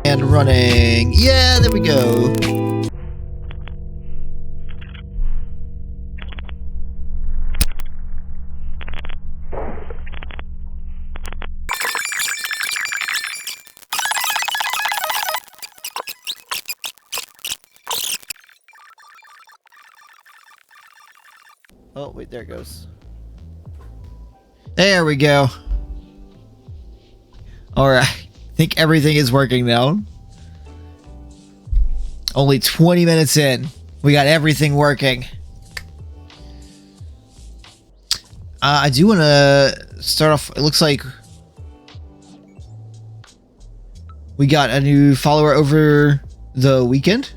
And running. Yeah, there we go. Oh, wait, there it goes. There we go. Alright. I think everything is working now. Only 20 minutes in. We got everything working. I do want to start off. It looks like we got a new follower over the weekend.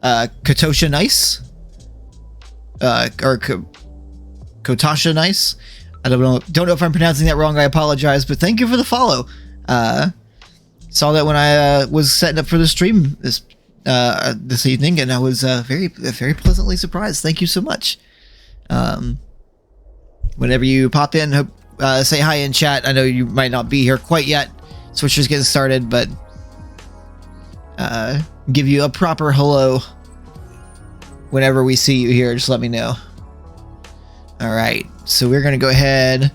Katosha Nice. Or Kotasha Nice. I don't know if I'm pronouncing that wrong. I apologize, but thank you for the follow. Saw that when I was setting up for the stream this evening, and I was very pleasantly surprised. Thank you so much. Whenever you pop in, say hi in chat. I know you might not be here quite yet. Switcher's getting started, but give you a proper hello whenever we see you here. Just let me know. All right, so we're gonna go ahead.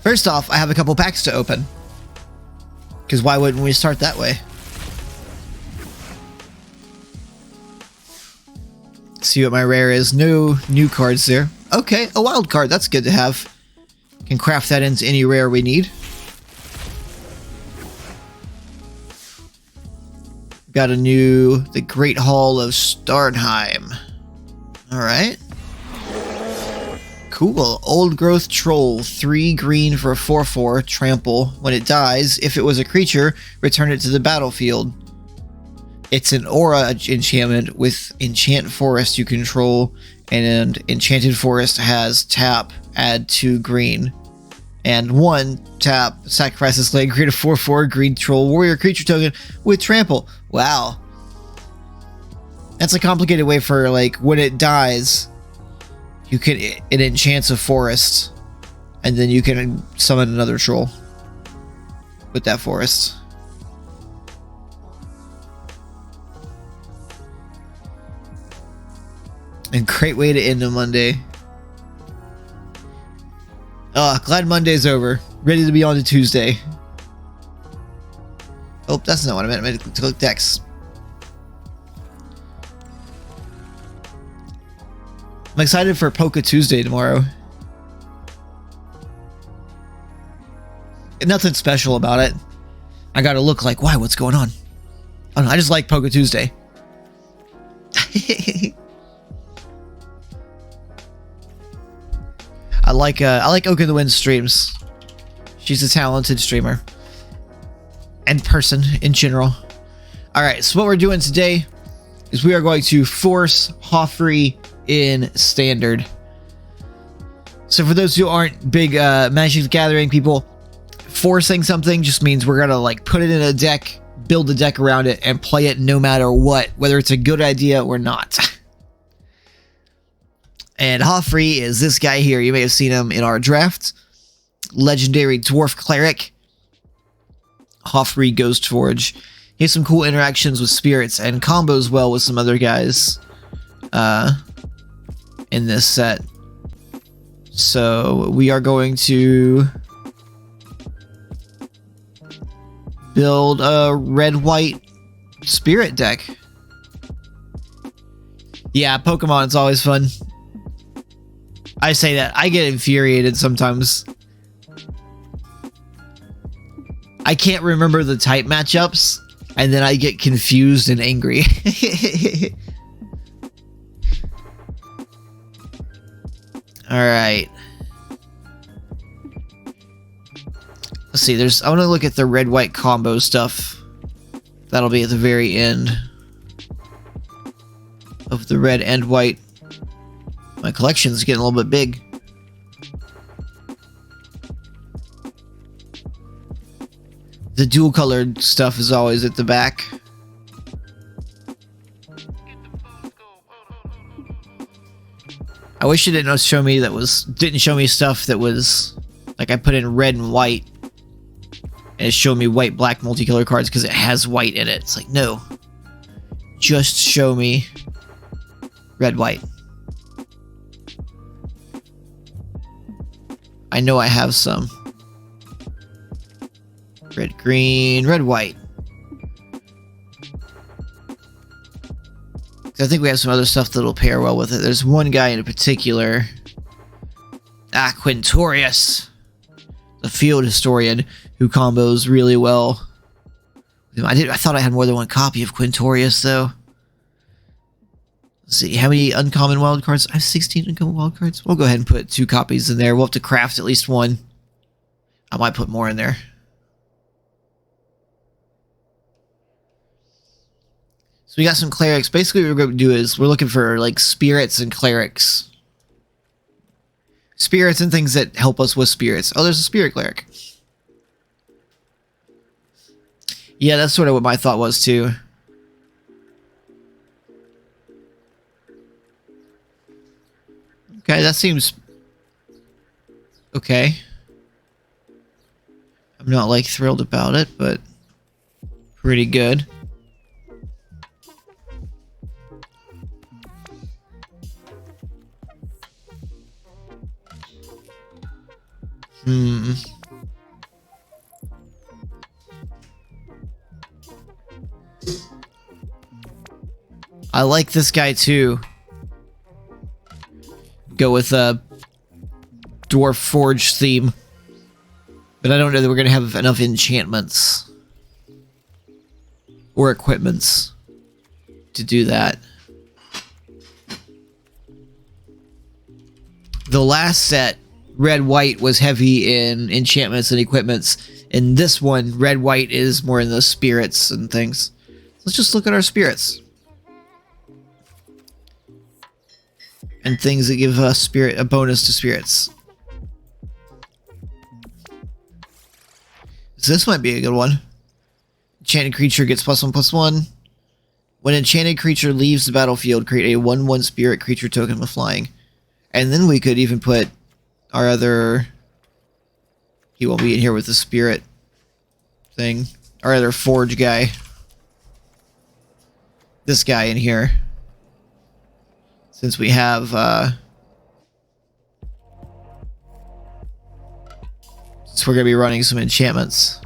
First off, I have a couple packs to open, because why wouldn't we start that way? See what my rare is. No new cards there. Okay, a wild card. That's good to have. Can craft that into any rare we need. Got a new The Great Hall of Starnheim. Alright. Cool. Old Growth Troll. 3 green for a 4/4. Trample. When it dies, if it was a creature, return it to the battlefield. It's an aura enchantment with Enchant Forest you control, and Enchanted Forest has tap, add 2 green. And 1 tap, sacrifice this land, create a 4/4 green troll warrior creature token with trample. Wow. That's a complicated way for, like, when it dies, it enchants a forest, and then you can summon another troll with that forest. And great way to end a Monday. Oh, glad Monday's over. Ready to be on to Tuesday. Oh, that's not what I meant. I meant to click Dex. I'm excited for Poke Tuesday tomorrow. Nothing special about it. I gotta look like, why? What's going on? I don't know, I just like Poke Tuesday. I like Oak in the Wind streams. She's a talented streamer. And person in general. Alright, so what we're doing today is we are going to force Hofri in Standard. So for those who aren't big Magic the Gathering people, forcing something just means we're gonna like put it in a deck, build a deck around it, and play it no matter what, whether it's a good idea or not. And Hofri is this guy here. You may have seen him in our draft. Legendary Dwarf Cleric. Hofri Ghost Forge. He has some cool interactions with spirits and combos well with some other guys in this set. So we are going to build a red-white spirit deck. Yeah, Pokemon's always fun. I say that. I get infuriated sometimes. I can't remember the type matchups, and then I get confused and angry. Alright. Let's see, I want to look at the red-white combo stuff. That'll be at the very end of the red and white. My collection's getting a little bit big. The dual colored stuff is always at the back. I wish it didn't show me stuff that was like I put in red and white. And it's showing me white-black multicolor cards because it has white in it. It's like, no. Just show me red-white. I know I have some. Red-green, red-white. I think we have some other stuff that'll pair well with it. There's one guy in particular. Quintorius. The field historian who combos really well. I thought I had more than one copy of Quintorius, though. Let's see, how many uncommon wild cards? I have 16 uncommon wild cards. We'll go ahead and put 2 copies in there. We'll have to craft at least one. I might put more in there. So we got some clerics. Basically what we're going to do is we're looking for like spirits and clerics. Spirits and things that help us with spirits. Oh, there's a spirit cleric. Yeah, that's sort of what my thought was too. Okay, that seems okay. I'm not like thrilled about it, but pretty good. I like this guy too. Go with a Dwarf Forge theme. But I don't know that we're going to have enough enchantments or equipments to do that. The last set, red-white, was heavy in enchantments and equipments. In this one, red-white is more in the spirits and things. Let's just look at our spirits. And things that give a bonus to spirits. So this might be a good one. Enchanted creature gets +1/+1. When an enchanted creature leaves the battlefield, create a 1/1 spirit creature token with flying. And then we could even put our other... He won't be in here with the spirit thing. Our other forge guy. This guy in here. Since we have, since we're going to be running some enchantments.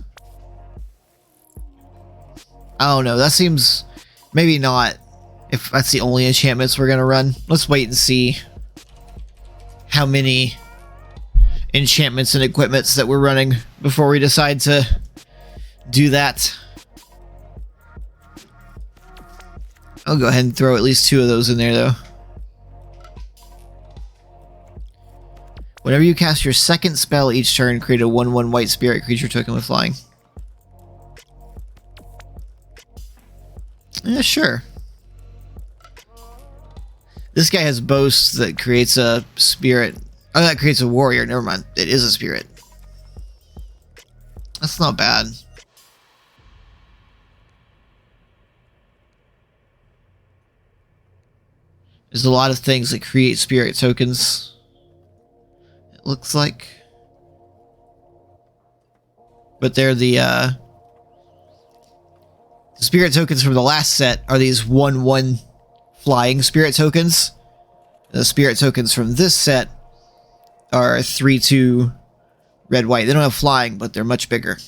I don't know, that seems, maybe not, if that's the only enchantments we're going to run. Let's wait and see how many enchantments and equipments that we're running before we decide to do that. I'll go ahead and throw at least 2 of those in there, though. Whenever you cast your second spell each turn, create a 1/1 white spirit creature token with flying. Yeah, sure. This guy has boast that creates a spirit. Oh, that creates a warrior. Never mind. It is a spirit. That's not bad. There's a lot of things that create spirit tokens. It looks like. But they're the spirit tokens from the last set are these 1/1 flying spirit tokens. The spirit tokens from this set are 3/2 red-white. They don't have flying, but they're much bigger.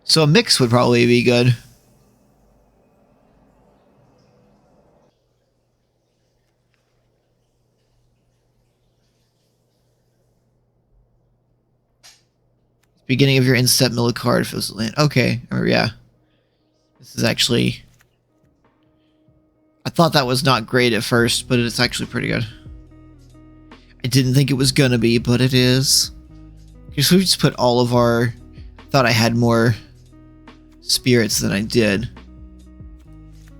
So a mix would probably be good. Beginning of your instep mill a card if it was a land. Okay, or yeah. This is actually... I thought that was not great at first, but it's actually pretty good. I didn't think it was gonna be, but it is. Okay, so we just put all of our... thought I had more spirits than I did.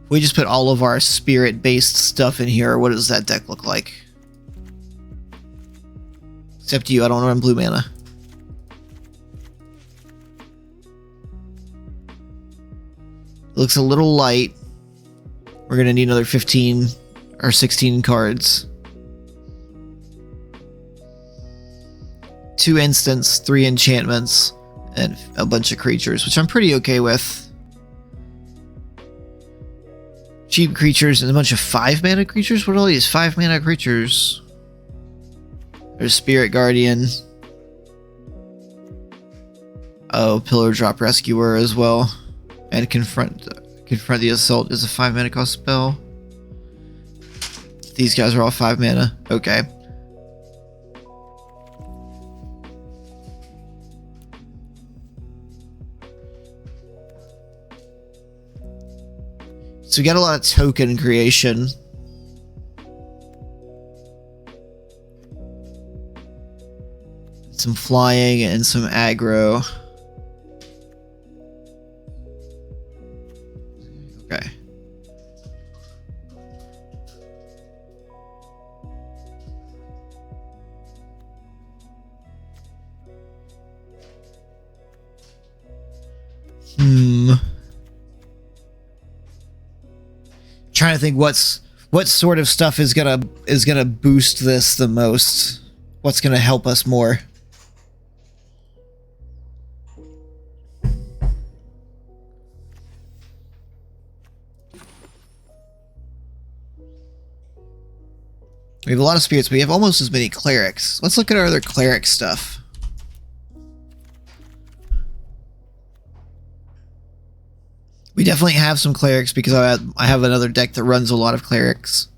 We just put all of our spirit-based stuff in here. What does that deck look like? Except you, I don't run blue mana. Looks a little light. We're gonna need another 15 or 16 cards. 2 instants, 3 enchantments, and a bunch of creatures, which I'm pretty okay with. Cheap creatures and a bunch of 5-mana creatures? What are all these 5-mana creatures? There's Spirit Guardian. Oh, Pillar Drop Rescuer as well. And Confront the Assault is a 5-mana cost spell. These guys are all 5 mana. Okay. So we got a lot of token creation. Some flying and some aggro. Okay. Trying to think what sort of stuff is gonna boost this the most. What's gonna help us more? We have a lot of spirits, but we have almost as many clerics. Let's look at our other cleric stuff. We definitely have some clerics because I have another deck that runs a lot of clerics.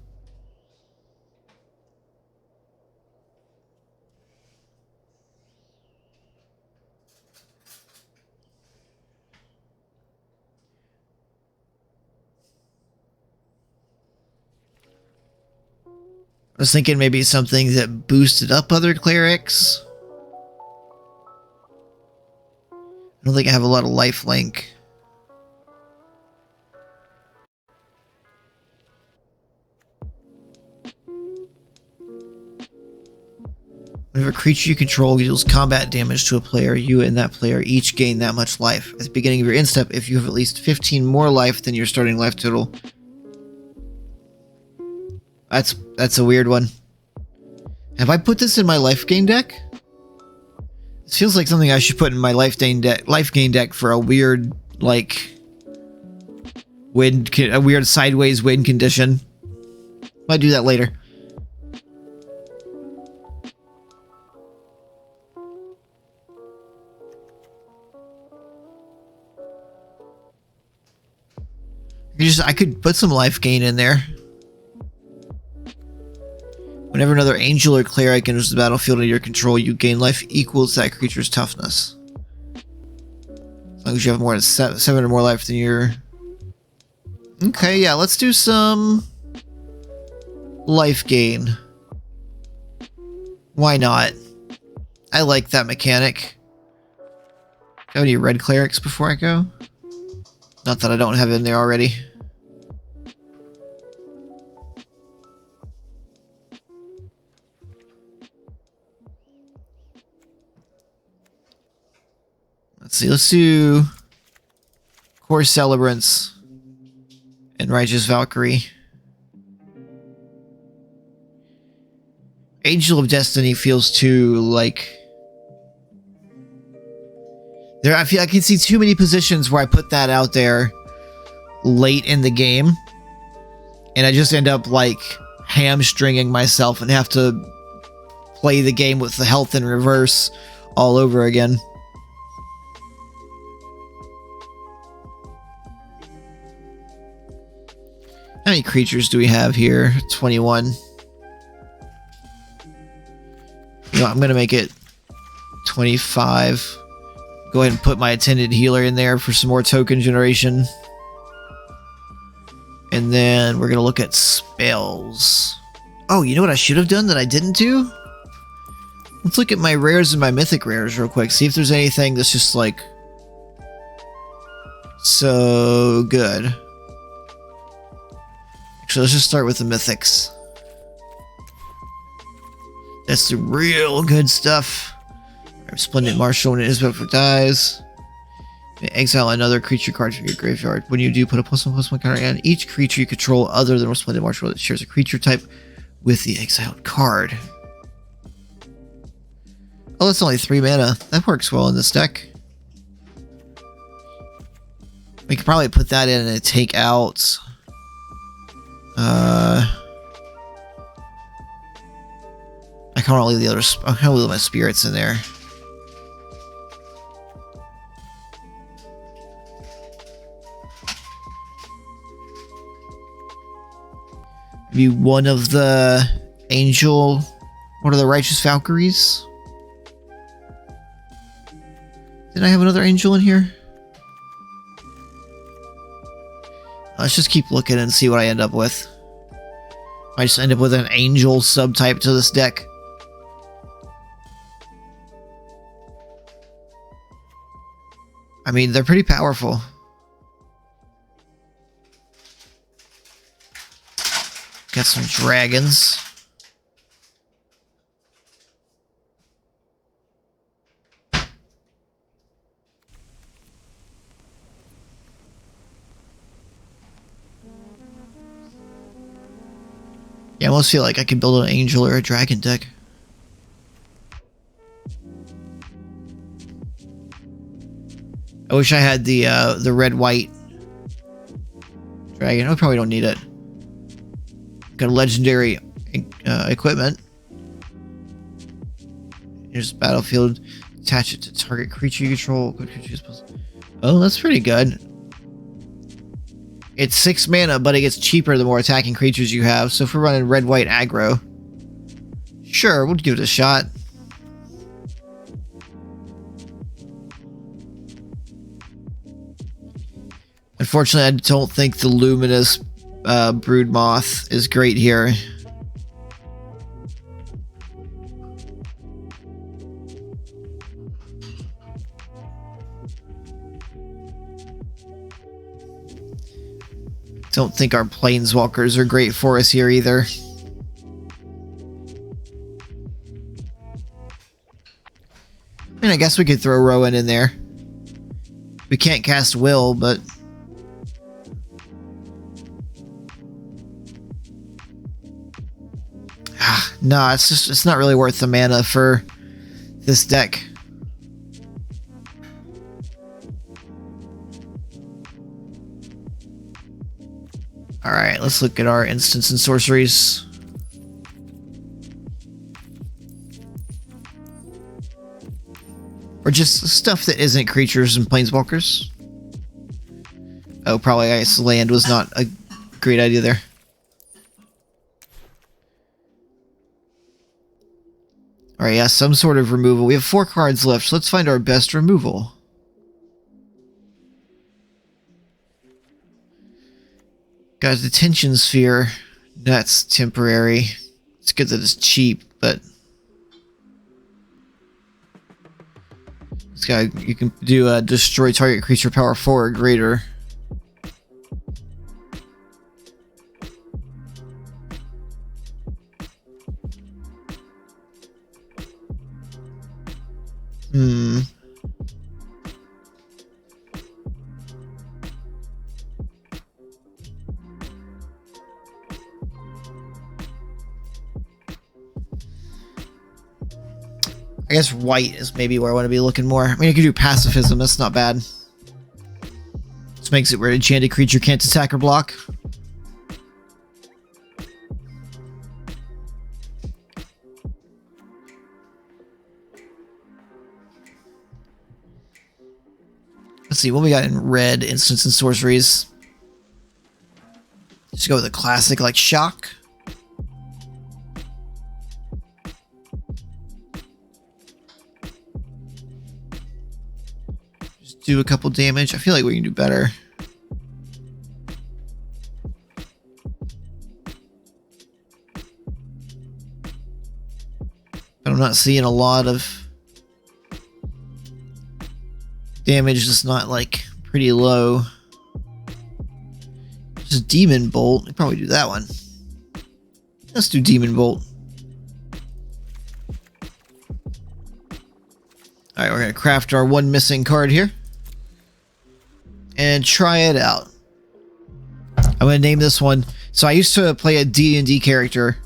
I was thinking maybe something that boosted up other clerics. I don't think I have a lot of lifelink. Whenever a creature you control deals combat damage to a player, you and that player each gain that much life. At the beginning of your end step, if you have at least 15 more life than your starting life total. That's a weird one. Have I put this in my life gain deck? This feels like something I should put in my life gain deck for a weird, like, a weird sideways win condition. Might do that later. I could put some life gain in there. Whenever another angel or cleric enters the battlefield under your control, you gain life equals that creature's toughness. As long as you have more than 7 or more life than your... Okay, yeah, let's do some life gain. Why not? I like that mechanic. Have any red clerics before I go? Not that I don't have in there already. Let's see, let's do Core Celebrants and Righteous Valkyrie. Angel of Destiny feels too, like... I feel I can see too many positions where I put that out there late in the game, and I just end up, like, hamstringing myself and have to play the game with the health in reverse all over again. How many creatures do we have here? 21. You know, I'm going to make it 25. Go ahead and put my Attendant Healer in there for some more token generation. And then we're going to look at spells. Oh, you know what I should have done that I didn't do? Let's look at my rares and my mythic rares real quick. See if there's anything that's just like... so good. Actually, let's just start with the mythics. That's the real good stuff. Splendid Marshal, when it is before it dies. Exile another creature card from your graveyard. When you do, put a +1/+1 counter on each creature you control other than Splendid Marshal that shares a creature type with the exiled card. Oh, that's only 3 mana. That works well in this deck. We could probably put that in and take out... I can't leave the other... I can't leave my spirits in there. Maybe one of the angel... One of the righteous Valkyries? Did I have another angel in here? Let's just keep looking and see what I end up with. I just end up with an angel subtype to this deck. I mean, they're pretty powerful. Got some dragons. Yeah, I almost feel like I could build an angel or a dragon deck. I wish I had the red-white dragon. I probably don't need it. Got a legendary equipment. Here's battlefield. Attach it to target creature you control. Oh, that's pretty good. It's 6 mana, but it gets cheaper the more attacking creatures you have. So if we're running red-white aggro, sure, we'll give it a shot. Unfortunately, I don't think the luminous brood moth is great here. Don't think our planeswalkers are great for us here either. I mean, I guess we could throw Rowan in there. We can't cast Will, but... no, it's not really worth the mana for this deck. Alright, let's look at our instants and sorceries. Or just stuff that isn't creatures and planeswalkers. Oh, probably I guess land was not a great idea there. Alright, yeah, some sort of removal. We have 4 cards left, so let's find our best removal. Got a detention sphere. That's temporary. It's good that it's cheap, but this guy, you can do destroy target creature power 4 or greater. I guess white is maybe where I want to be looking more. I mean, I could do pacifism. That's not bad. This makes it where an enchanted creature can't attack or block. Let's see what we got in red instants and sorceries. Just go with a classic like Shock. Do a couple damage. I feel like we can do better. But I'm not seeing a lot of damage that's not like pretty low. Just Demon Bolt. We'll probably do that one. Let's do Demon Bolt. Alright, we're going to craft our one missing card here. And try it out. I'm going to name this one. So I used to play a D&D character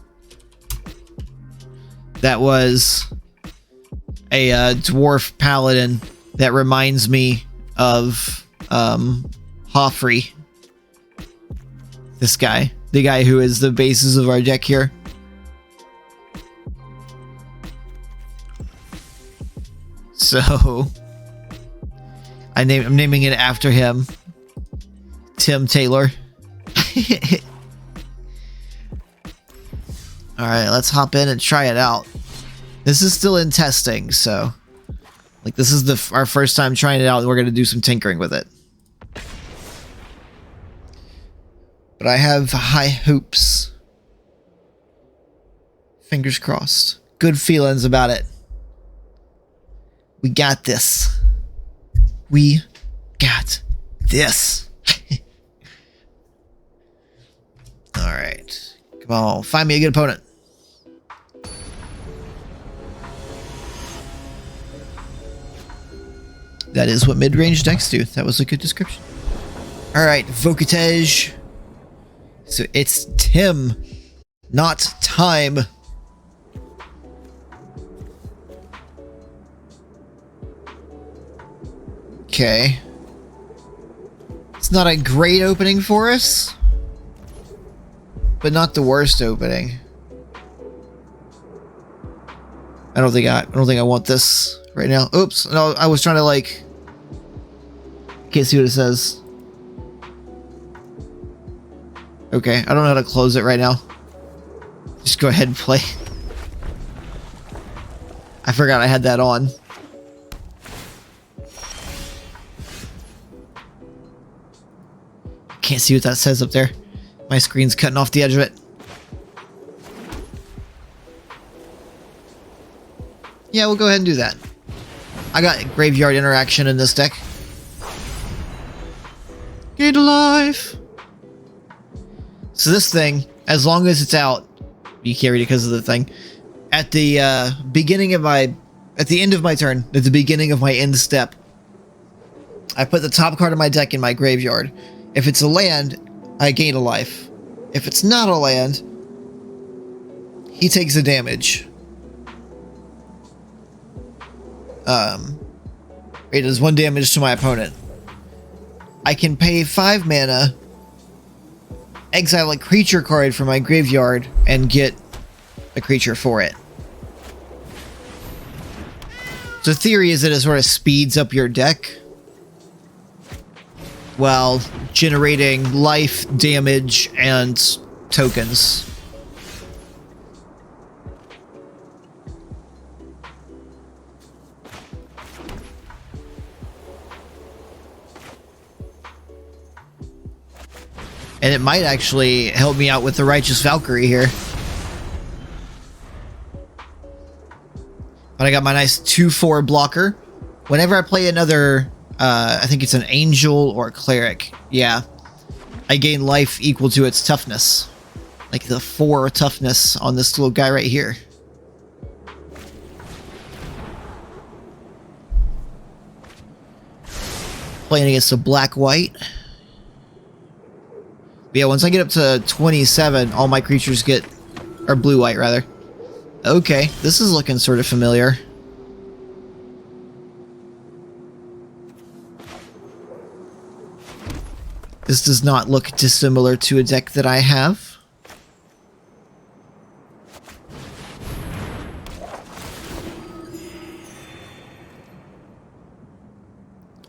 that was a dwarf paladin that reminds me of Hofri Hofri. This guy. The guy who is the basis of our deck here. So I'm naming it after him. Tim Taylor. Alright, let's hop in and try it out. This is still in testing, so like this is our first time trying it out, and we're gonna do some tinkering with it. But I have high hopes. Fingers crossed. Good feelings about it. We got this. We got this. Alright. Come on, find me a good opponent. That is what mid-range decks do. That was a good description. Alright, Vocatege. So it's Tim, not time. Okay. It's not a great opening for us, but not the worst opening. I don't think I want this right now. Oops. No, I was trying to like... Can't see what it says. Okay, I don't know how to close it right now. Just go ahead and play. I forgot I had that on. Can't see what that says up there. My screen's cutting off the edge of it. Yeah, we'll go ahead and do that. I got graveyard interaction in this deck. Get alive! So this thing, as long as it's out, you can't read it because of the thing. At the beginning of my... At the end of my turn, at the beginning of my end step, I put the top card of my deck in my graveyard. If it's a land, I gain a life. If it's not a land, he takes a damage. It does 1 damage to my opponent. I can pay 5 mana, exile a creature card from my graveyard, and get a creature for it. So the theory is that it sort of speeds up your deck while generating life, damage, and tokens. And it might actually help me out with the Righteous Valkyrie here. But I got my nice 2/4 blocker. Whenever I play another... I think it's an angel or a cleric. Yeah. I gain life equal to its toughness. Like the 4 toughness on this little guy right here. Playing against a black-white. Yeah, once I get up to 27, all my creatures get... Or blue-white, rather. Okay, this is looking sort of familiar. This does not look dissimilar to a deck that I have.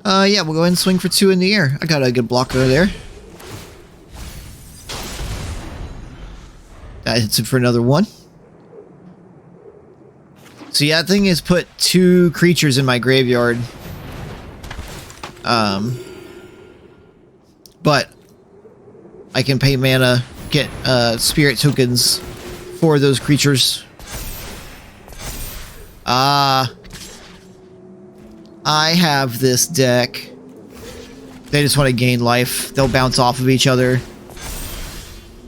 Yeah, we'll go ahead and swing for 2 in the air. I got a good blocker there. That hits it for another 1. So yeah, that thing has put 2 creatures in my graveyard. But I can pay mana, get spirit tokens for those creatures. I have this deck. They just want to gain life. They'll bounce off of each other.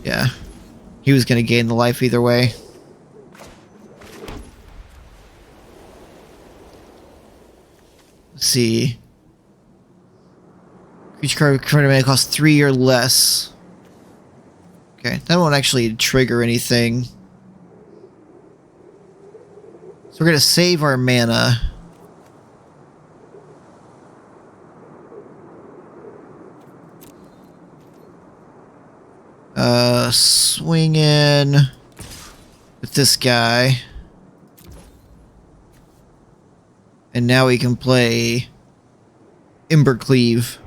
Yeah. He was going to gain the life either way. Let's see. Each card may cost 3 or less. Okay, that won't actually trigger anything. So we're going to save our mana. Swing in with this guy. And now we can play Embercleave.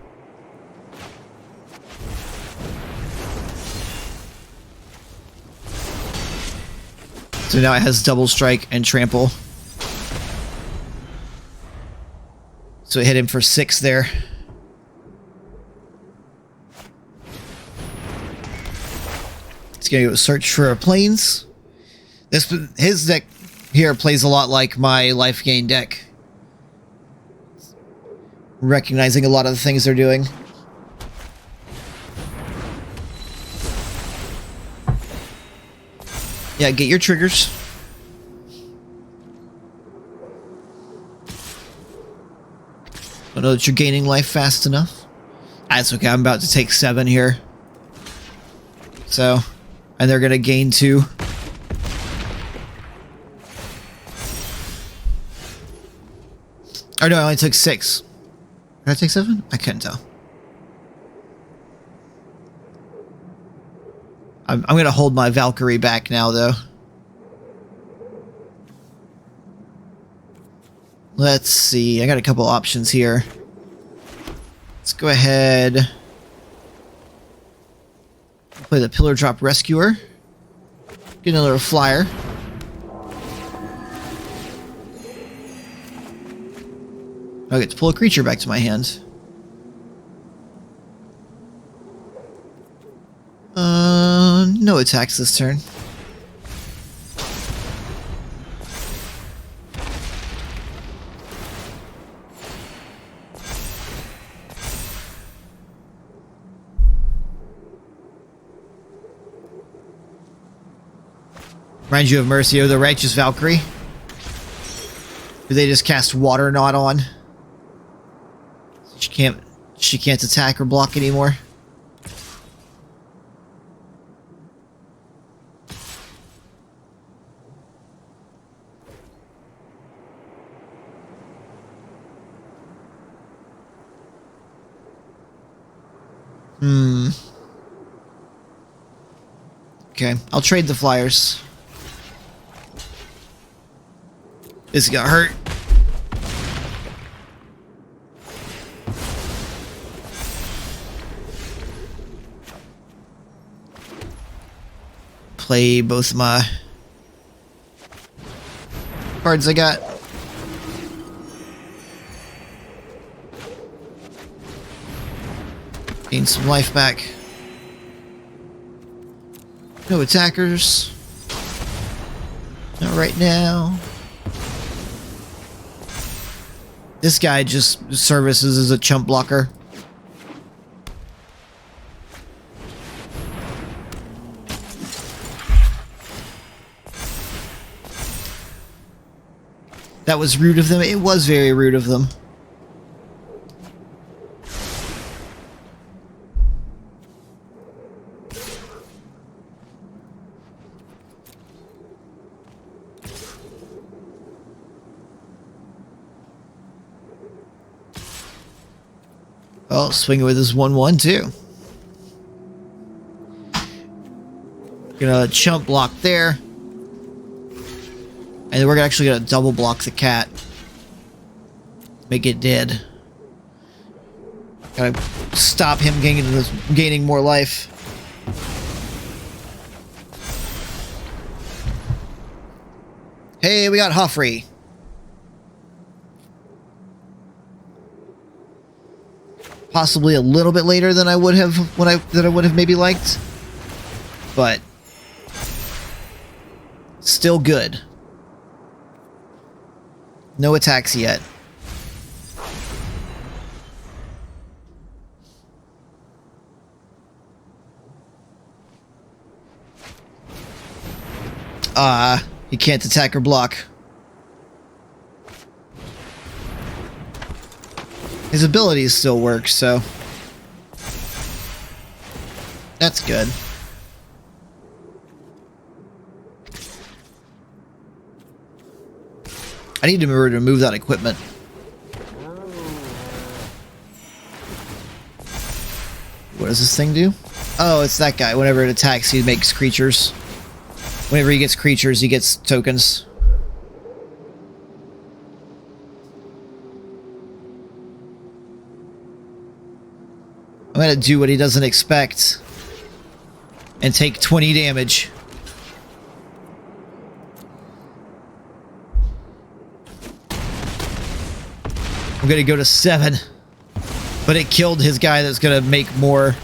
So now it has double strike and trample. So it hit him for 6 there. He's gonna go search for planes. His deck here plays a lot like my life gain deck. Recognizing a lot of the things they're doing. Yeah, get your triggers. I know that you're gaining life fast enough. That's okay, I'm about to take 7 here. So, and they're gonna gain 2. Or no, I only took 6. Did I take 7? I couldn't tell. I'm gonna hold my Valkyrie back now, though. Let's see. I got a couple options here. Let's go ahead. Play the Pillar Drop Rescuer. Get another flyer. I get to pull a creature back to my hand. No attacks this turn. Reminds you of Mercio, the Righteous Valkyrie. Who they just cast Water Knot on. She can't attack or block anymore. Okay, I'll trade the flyers. This got hurt. Play both my cards I got. Gain some life back. No attackers. Not right now. This guy just services as a chump blocker. That was rude of them. It was very rude of them. Oh, swinging with his 1/1 too. Gonna chump block there. And then we're actually gonna double block the cat. Make it dead. Gotta stop him gaining more life. Hey, we got Hofri. Possibly a little bit later than I would have than I would have maybe liked. But still good. No attacks yet. He can't attack or block. His abilities still work, so that's good. I need to remove that equipment. What does this thing do? Oh, it's that guy. Whenever it attacks, he makes creatures. Whenever he gets creatures, he gets tokens. I'm gonna do what he doesn't expect. And take 20 damage. I'm gonna go to 7. But it killed his guy that's gonna make more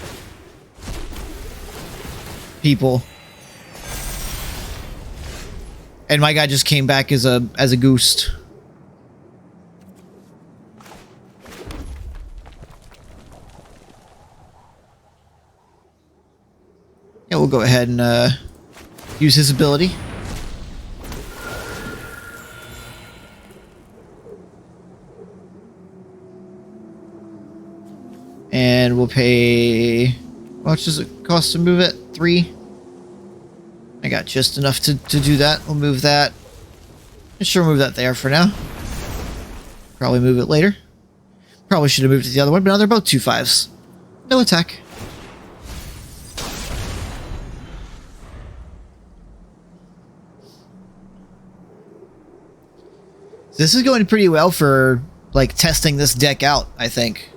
people. And my guy just came back as a goose. Yeah, we'll go ahead and use his ability. And we'll pay... How much does it cost to move it? 3? I got just enough to do that. We'll move that. Sure, move that there for now. Probably move it later. Probably should have moved to the other one, but now they're both 2/5s. No attack. This is going pretty well for, like, testing this deck out, I think.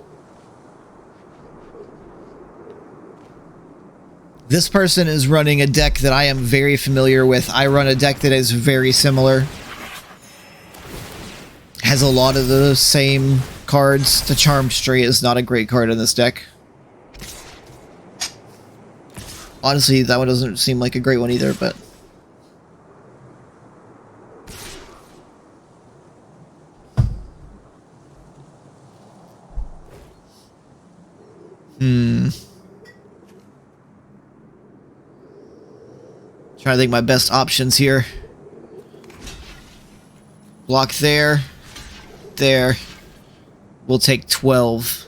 This person is running a deck that I am very familiar with. I run a deck that is very similar. Has a lot of the same cards. The Charmed Stray is not a great card in this deck. Honestly, that one doesn't seem like a great one either, but... Trying to think my best options here. Block there. There. We'll take 12.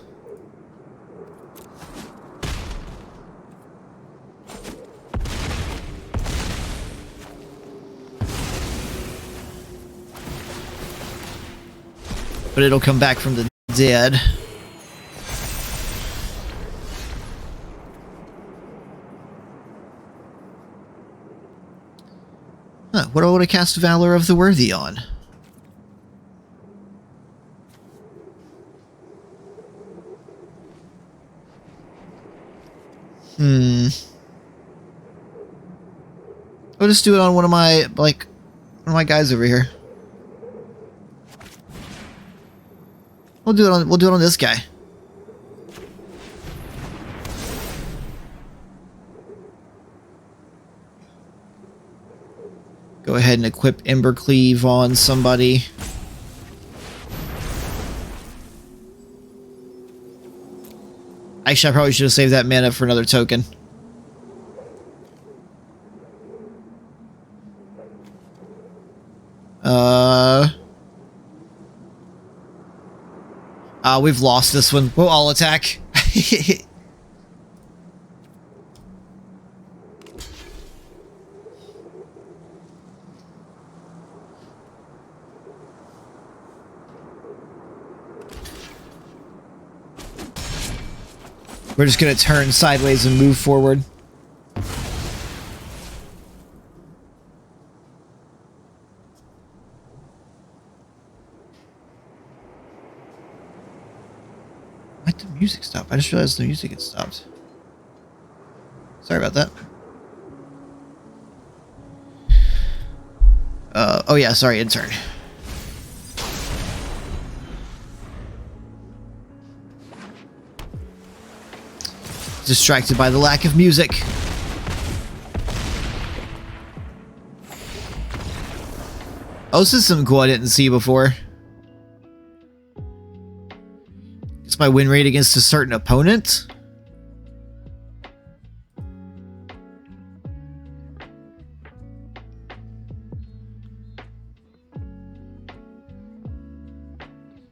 But it'll come back from the dead. Huh, what do I want to cast Valor of the Worthy on? I'll just do it on one of my, like, one of my guys over here. We'll do it on this guy. Go ahead and equip Embercleave on somebody. Actually, I probably should have saved that mana for another token. We've lost this one. We'll all attack. We're just gonna turn sideways and move forward. Why'd the music stop? I just realized the music had stopped. Sorry about that. Oh yeah, sorry, intern. Distracted by the lack of music. Oh, this is something cool I didn't see before. It's my win rate against a certain opponent.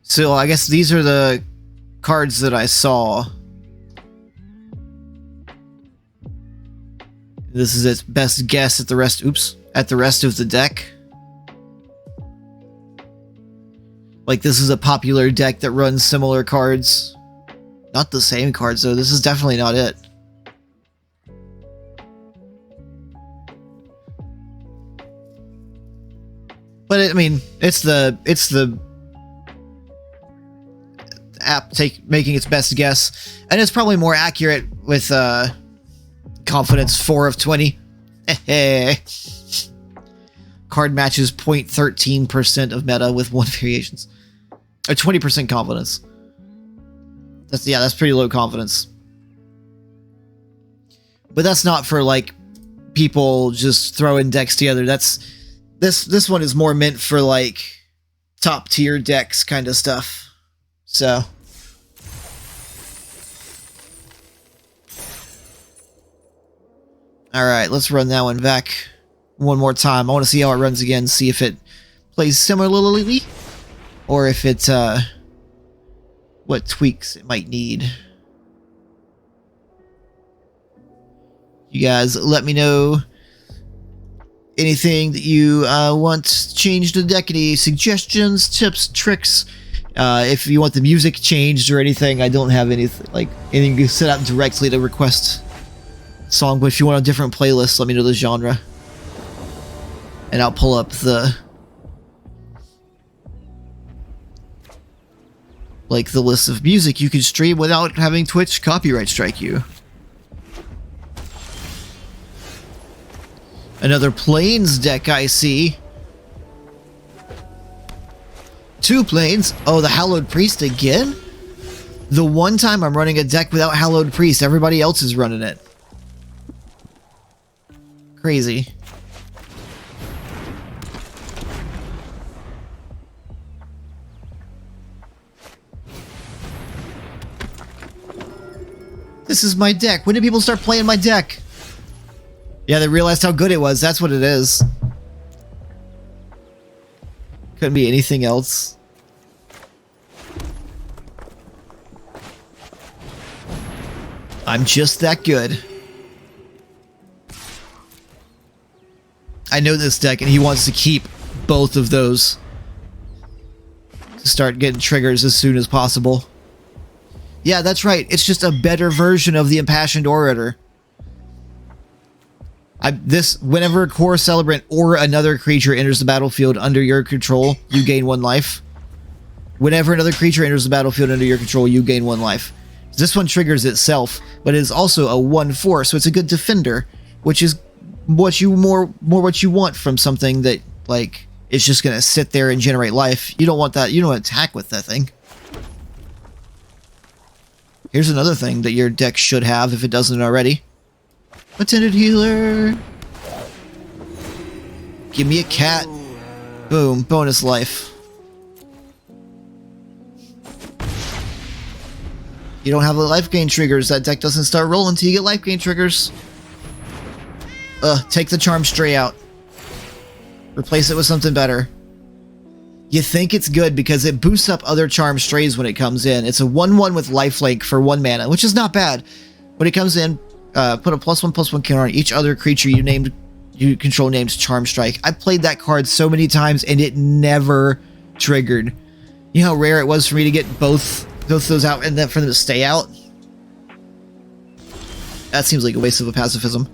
So I guess these are the cards that I saw. This is its best guess at the rest. Oops, at the rest of the deck. Like, this is a popular deck that runs similar cards. Not the same cards, though. This is definitely not it. But I mean, it's the app making its best guess, and it's probably more accurate with confidence 4 of 20. Card matches 0.13% of meta with 1 variations, or 20% confidence. That's pretty low confidence. But that's not for like people just throwing decks together. This one is more meant for like top tier decks kind of stuff. So all right, let's run that one back one more time. I want to see how it runs again, see if it plays similarly or if it what tweaks it might need. You guys let me know anything that you want changed in the deck, any suggestions, tips, tricks. If you want the music changed or anything, I don't have anything you set out directly to request a song, but if you want a different playlist, let me know the genre. And I'll pull up the list of music you can stream without having Twitch copyright strike you. Another Plains deck I see. 2 Plains. Oh, the Hallowed Priest again? The one time I'm running a deck without Hallowed Priest, everybody else is running it. Crazy. This is my deck. When did people start playing my deck? Yeah, they realized how good it was. That's what it is. Couldn't be anything else. I'm just that good. I know this deck, and he wants to keep both of those to start getting triggers as soon as possible. Yeah, that's right. It's just a better version of the Impassioned Orator. Whenever a core celebrant or another creature enters the battlefield under your control, you gain 1 life. Whenever another creature enters the battlefield under your control, you gain 1 life. This one triggers itself, but it is also a 1/4, so it's a good defender, which is what you what you want from something that like is just gonna sit there and generate life. You don't want that. You don't attack with that thing. Here's another thing that your deck should have if it doesn't already. Attended Healer. Give me a cat. Boom. Bonus life. You don't have the life gain triggers. That deck doesn't start rolling until you get life gain triggers. Take the Charm Stray out. Replace it with something better. You think it's good because it boosts up other Charm Strays when it comes in. It's a 1/1 with lifelink for 1 mana, which is not bad. When it comes in, put a +1/+1 counter on each other creature you control named Charm Strike. I played that card so many times and it never triggered. You know how rare it was for me to get both those out and then for them to stay out? That seems like a waste of a pacifism.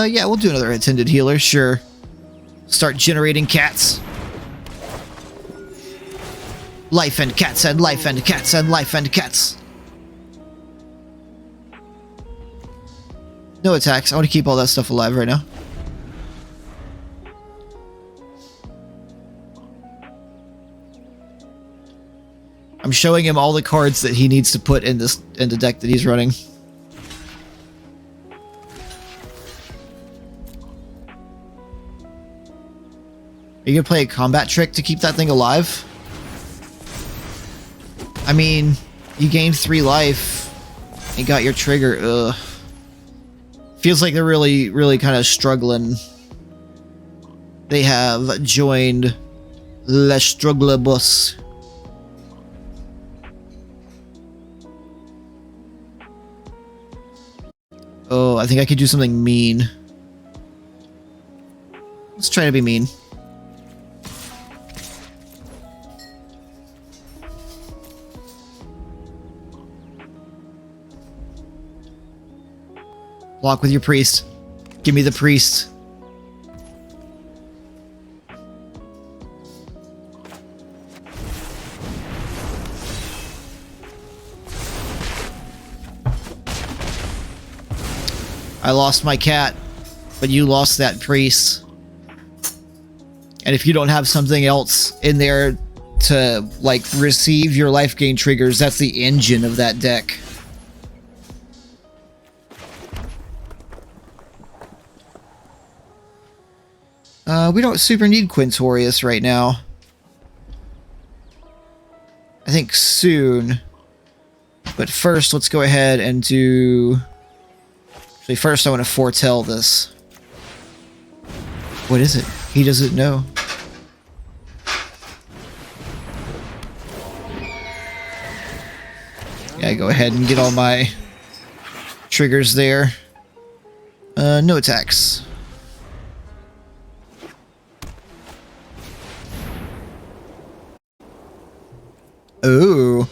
Yeah, we'll do another Attended Healer, sure. Start generating cats. Life and cats and life and cats and life and cats. No attacks. I want to keep all that stuff alive right now. I'm showing him all the cards that he needs to put in the deck that he's running. Are you gonna play a combat trick to keep that thing alive? I mean, you gained 3 life and got your trigger. Ugh. Feels like they're really, really kind of struggling. They have joined Les Strugglebus. Oh, I think I could do something mean. Let's try to be mean. Block with your priest. Give me the priest. I lost my cat, but you lost that priest. And if you don't have something else in there to, like, receive your life gain triggers, that's the engine of that deck. We don't super need Quintorius right now. I think soon. But first, let's go ahead and do... Actually, first I want to foretell this. What is it? He doesn't know. Yeah, go ahead and get all my triggers there. No attacks. Ooh.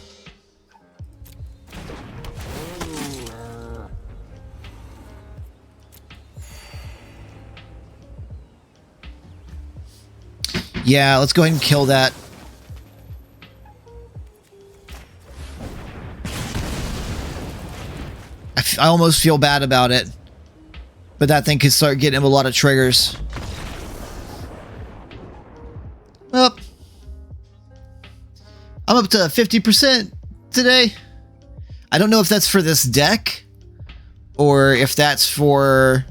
Yeah, let's go ahead and kill that. I almost feel bad about it. But that thing could start getting him a lot of triggers. Well, I'm up to 50% today. I don't know if that's for this deck. Or if that's for...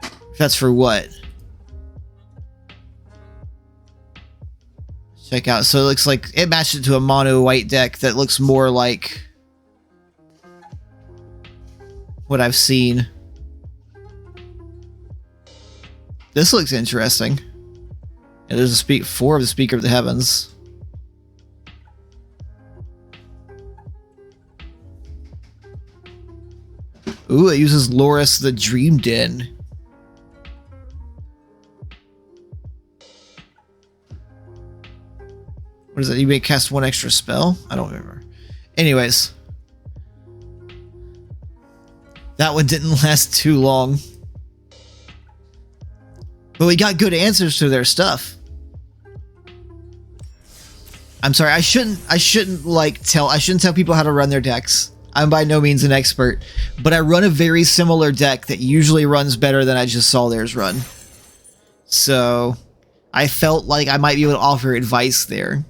If that's for what? Check out. So it looks like it matched it to a mono white deck that looks more like what I've seen. This looks interesting. And there's a 4 of the Speaker of the Heavens. Ooh, it uses Loris the Dream Den. What is that? You may cast 1 extra spell? I don't remember. Anyways. That one didn't last too long. But we got good answers to their stuff. I'm sorry, I shouldn't tell people how to run their decks. I'm by no means an expert, but I run a very similar deck that usually runs better than I just saw theirs run. So I felt like I might be able to offer advice there.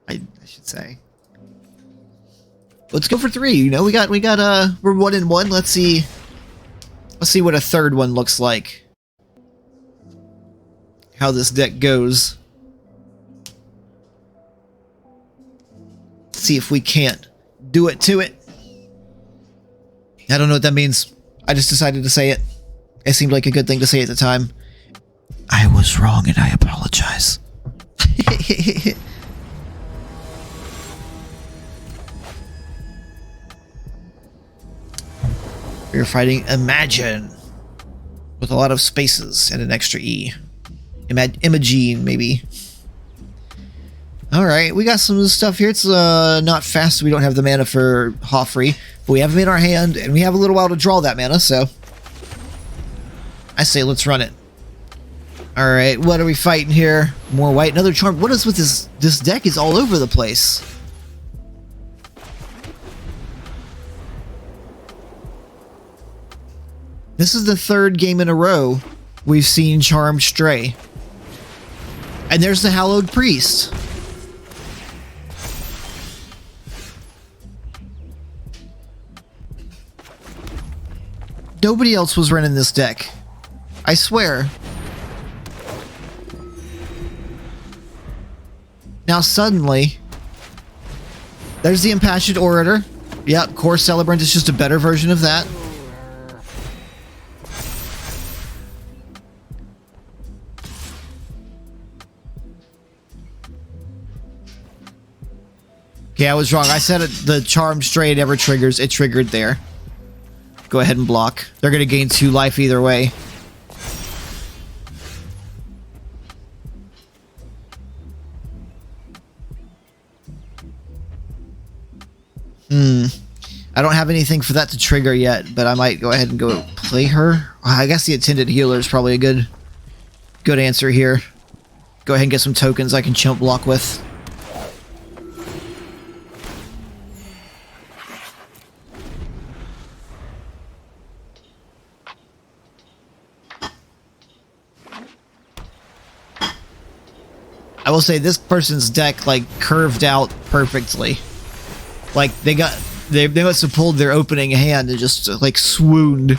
I should say. Let's go for 3. You know, we're 1-1. Let's see what a third one looks like. How this deck goes. Let's see if we can't do it to it. I don't know what that means. I just decided to say it. It seemed like a good thing to say at the time. I was wrong and I apologize. We're fighting Imagine with a lot of spaces and an extra E. Imagine, maybe. Alright, we got some stuff here. It's not fast, so we don't have the mana for Hofri, but we have them in our hand, and we have a little while to draw that mana, so I say let's run it. Alright, what are we fighting here? More white, another charm. What is with this? This deck is all over the place. This is the 3rd game in a row we've seen Charmed Stray. And there's the Hallowed Priest. Nobody else was running this deck. I swear. Now suddenly, there's the Impassioned Orator. Yep, Core Celebrant is just a better version of that. Okay, I was wrong. I said the Charmed Stray never triggers. It triggered there. Go ahead and block. They're going to gain 2 life either way. I don't have anything for that to trigger yet, but I might go ahead and go play her. I guess the attended healer is probably a good answer here. Go ahead and get some tokens I can chump block with. I will say this person's deck like curved out perfectly. Like they must have pulled their opening hand and just like swooned.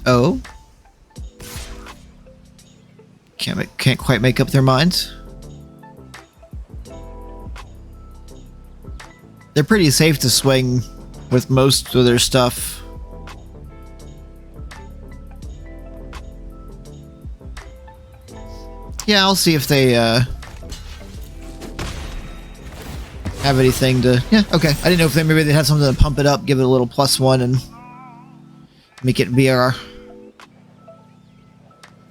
Oh. Can't quite make up their minds. They're pretty safe to swing with most of their stuff. Yeah, I'll see if they have anything to... Yeah, okay. I didn't know if maybe they had something to pump it up, give it a little +1 and make it BR.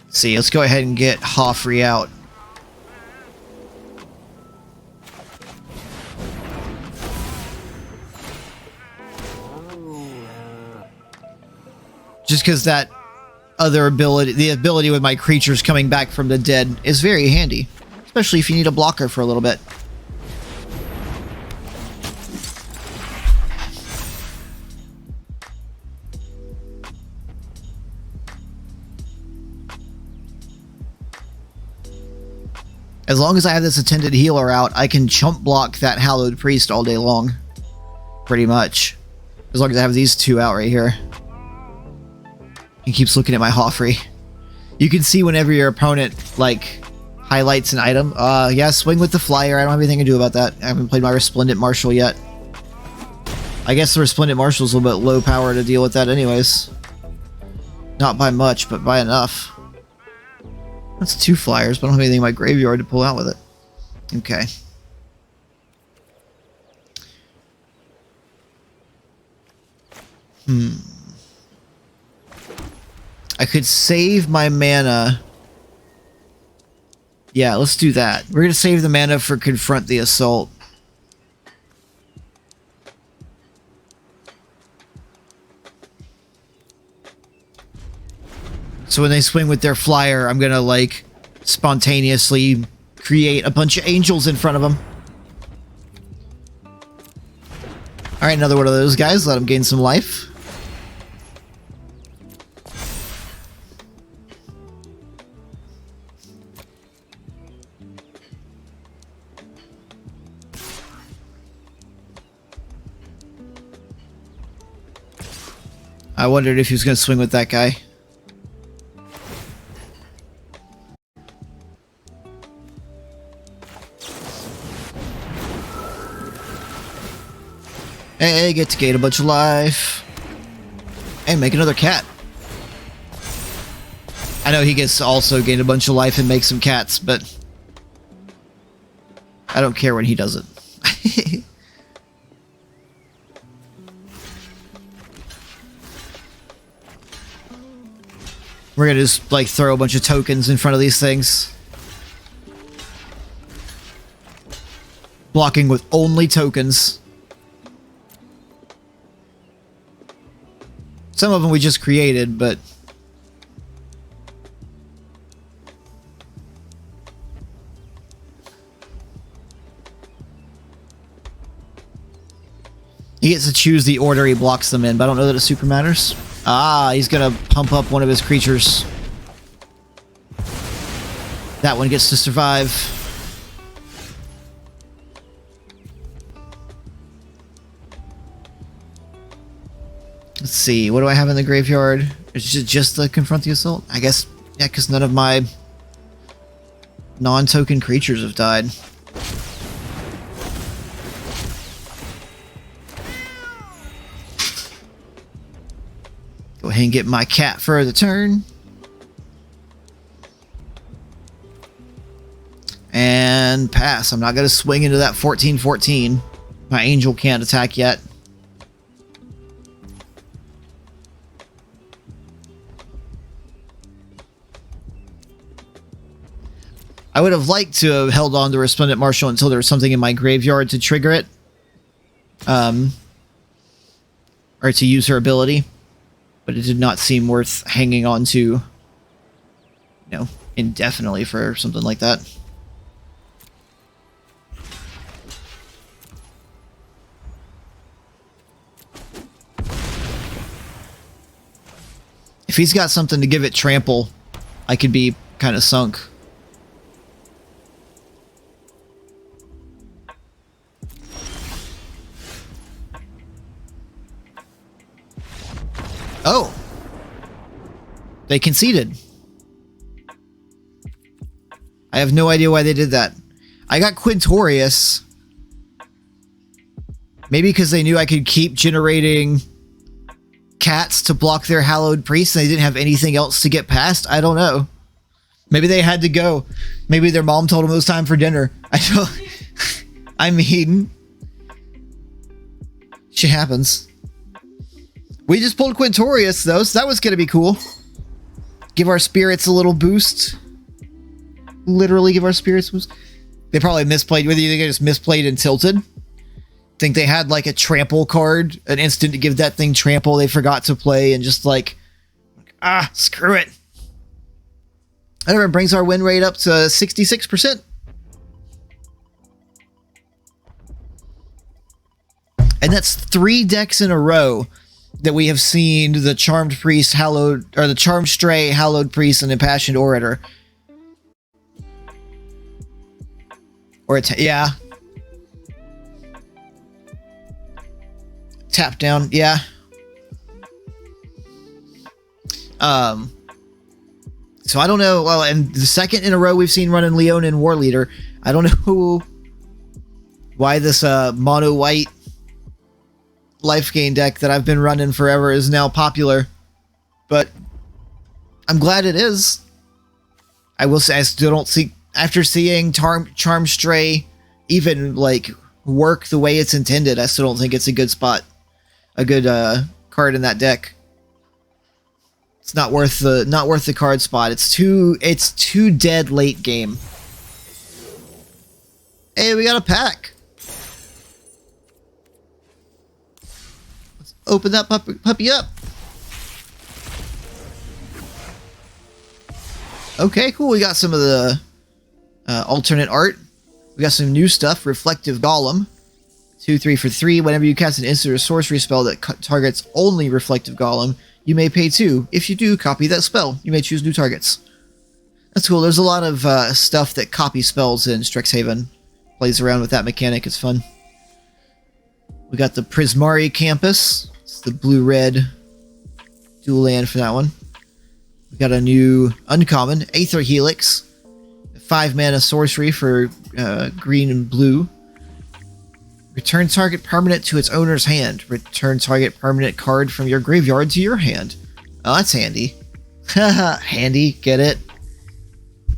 Let's see, let's go ahead and get Hofri out. Just because that other ability, the ability with my creatures coming back from the dead is very handy. Especially if you need a blocker for a little bit. As long as I have this attended healer out, I can chump block that Hallowed Priest all day long. Pretty much. As long as I have these two out right here. He keeps looking at my Hofri. You can see whenever your opponent, like, highlights an item. Yeah, swing with the flyer. I don't have anything to do about that. I haven't played my Resplendent Marshal yet. I guess the Resplendent Marshal's a little bit low power to deal with that anyways. Not by much, but by enough. That's 2 flyers, but I don't have anything in my graveyard to pull out with it. Okay. I could save my mana. Yeah, let's do that. We're going to save the mana for Confront the Assault. So when they swing with their flyer, I'm going to, like, spontaneously create a bunch of angels in front of them. Alright, another one of those guys. Let them gain some life. I wondered if he was going to swing with that guy. Hey, get to gain a bunch of life. And make another cat. I know he gets to also gain a bunch of life and make some cats, but I don't care when he does it. We're gonna just, like, throw a bunch of tokens in front of these things. Blocking with only tokens. Some of them we just created, but... he gets to choose the order he blocks them in, but I don't know that it super matters. Ah, he's gonna pump up one of his creatures. That one gets to survive. Let's see, what do I have in the graveyard? Is it just the Confront the Assault? I guess, yeah, because none of my non-token creatures have died. Go ahead and get my cat for the turn. And pass. I'm not going to swing into that 14-14. My angel can't attack yet. I would have liked to have held on to Resplendent Marshal until there was something in my graveyard to trigger it. Or to use her ability. But it did not seem worth hanging on to, you know, indefinitely for something like that. If he's got something to give it trample, I could be kind of sunk. Oh! They conceded. I have no idea why they did that. I got Quintorius. Maybe because they knew I could keep generating cats to block their Hallowed Priest and they didn't have anything else to get past. I don't know. Maybe they had to go. Maybe their mom told them it was time for dinner. I don't... I mean... Shit happens. We just pulled Quintorius, though, so that was going to be cool. Give our spirits a little boost. Literally give our spirits a boost. They probably misplayed with you. They just misplayed and tilted. Think they had, like, a trample card. An instant to give that thing trample they forgot to play and just, like... Ah, screw it. Whatever, brings our win rate up to 66%. And that's 3 decks in a row that we have seen the Charmed Priest, Hallowed, or the Charmed Stray, Hallowed Priest, and Impassioned Orator. Or yeah. Tap down, yeah. So I don't know, well, and the second in a row we've seen running Leon and War Leader. I don't know why this mono white life gain deck that I've been running forever is now popular, but I'm glad it is. I will say I still don't see, after seeing Charm Stray even like work the way it's intended, I still don't think it's a good spot, a good card in that deck. It's not worth the card spot. It's too dead late game. Hey, we got a pack. Open that puppy up. Okay, cool. We got some of the alternate art. We got some new stuff. Reflective Golem. 2/3 for 3. Whenever you cast an instant or sorcery spell that targets only Reflective Golem, you may pay 2. If you do, copy that spell. You may choose new targets. That's cool. There's a lot of stuff that copy spells in Strixhaven. Plays around with that mechanic. It's fun. We got the Prismari Campus. It's the blue-red dual land for that one. We got a new uncommon, Aether Helix. 5 mana sorcery for green and blue. Return target permanent to its owner's hand. Return target permanent card from your graveyard to your hand. Oh, that's handy. Haha, handy, get it?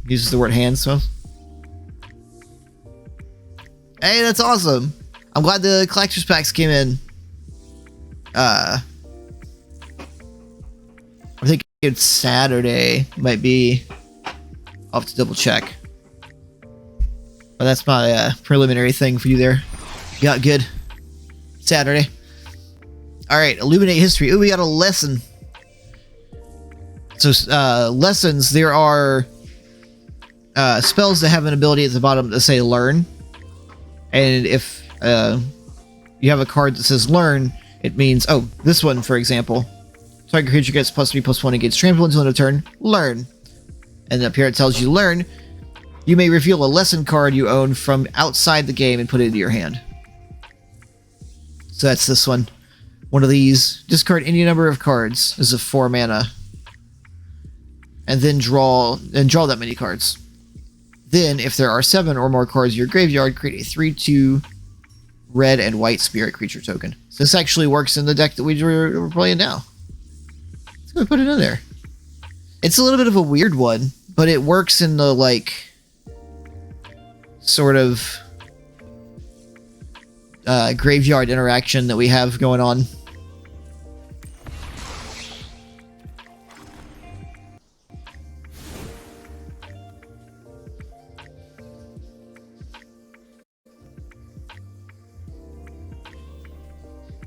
Uses the word hand, so. Hey, that's awesome. I'm glad the collector's packs came in. I think it's Saturday. Might be. I'll have to double check. But that's my preliminary thing for you there. Got good. Saturday. Alright, Illuminate History. Ooh, we got a lesson. So, lessons, there are spells that have an ability at the bottom that say Learn. And if you have a card that says Learn, it means, oh, this one, for example. Target creature gets +3/+1 against trample until end of turn. Learn. And up here it tells you Learn. You may reveal a lesson card you own from outside the game and put it into your hand. So that's this one. One of these. Discard any number of cards. This is a 4 mana. And then draw that many cards. Then, if there are 7 or more cards in your graveyard, create a 3/2 red and white spirit creature token. So this actually works in the deck that we're playing now. Let's go put it in there. It's a little bit of a weird one, but it works in the, like, sort of graveyard interaction that we have going on.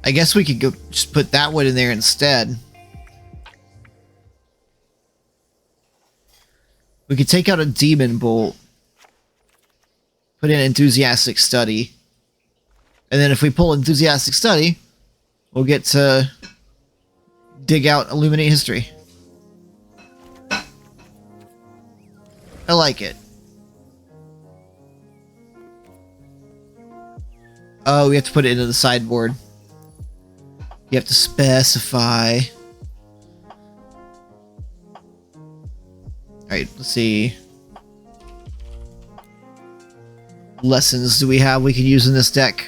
I guess we could go just put that one in there instead. We could take out a Demon Bolt. Put in Enthusiastic Study. And then if we pull Enthusiastic Study, we'll get to dig out Illuminate History. I like it. Oh, we have to put it into the sideboard. You have to specify. Alright, let's see. Lessons do we have we could use in this deck?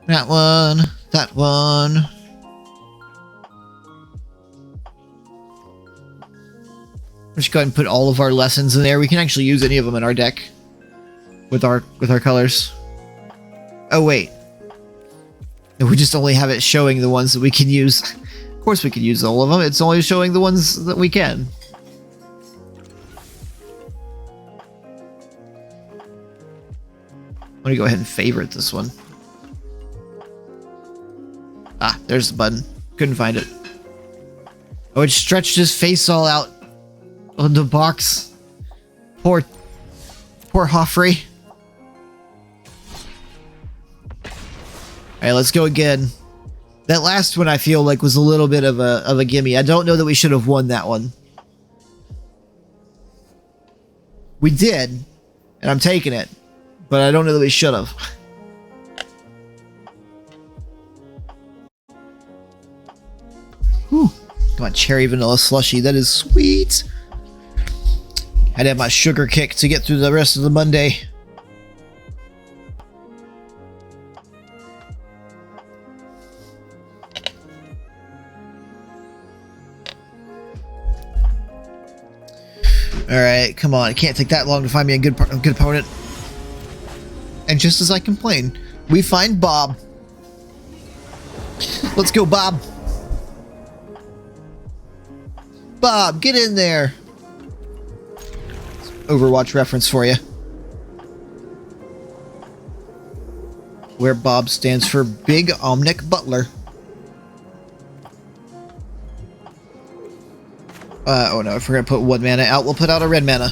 That one. That one. Let's go ahead and put all of our lessons in there. We can actually use any of them in our deck with our colors. Oh wait, we just only have it showing the ones that we can use. Of course, we can use all of them. It's only showing the ones that we can. I'm gonna go ahead and favorite this one. Ah, there's the button. Couldn't find it. Oh, it stretched his face all out on the box. Poor Hofri. Alright, let's go again. That last one I feel like was a little bit of a gimme. I don't know that we should have won that one. We did, and I'm taking it, but I don't know that we should have. Whew. Come on, cherry vanilla slushy. That is sweet. Had to have my sugar kick to get through the rest of the Monday. Alright, come on. It can't take that long to find me a good opponent. And just as I complain, we find Bob. Let's go, Bob. Bob, get in there. Overwatch reference for you. Where Bob stands for Big Omnic Butler. Oh no, if we're gonna put one mana out, we'll put out a red mana.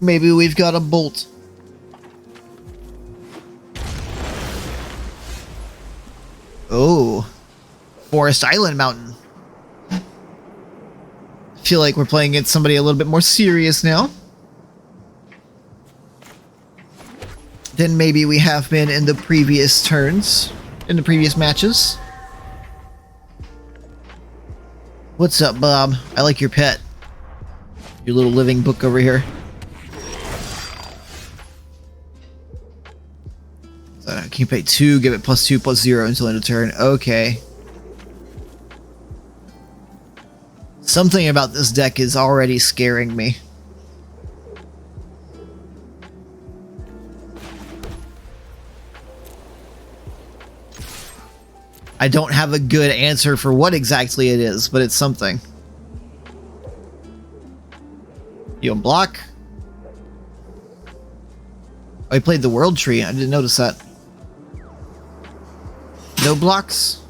Maybe we've got a bolt. Oh. Forest Island Mountain. I feel like we're playing against somebody a little bit more serious now than maybe we have been in the previous turns, in the previous matches. What's up, Bob? I like your pet. Your little living book over here. Can you pay 2, give it +2/+0 until end of turn? Okay. Something about this deck is already scaring me. I don't have a good answer for what exactly it is, but it's something. You unblock? Oh, he played the World Tree. I didn't notice that. No blocks?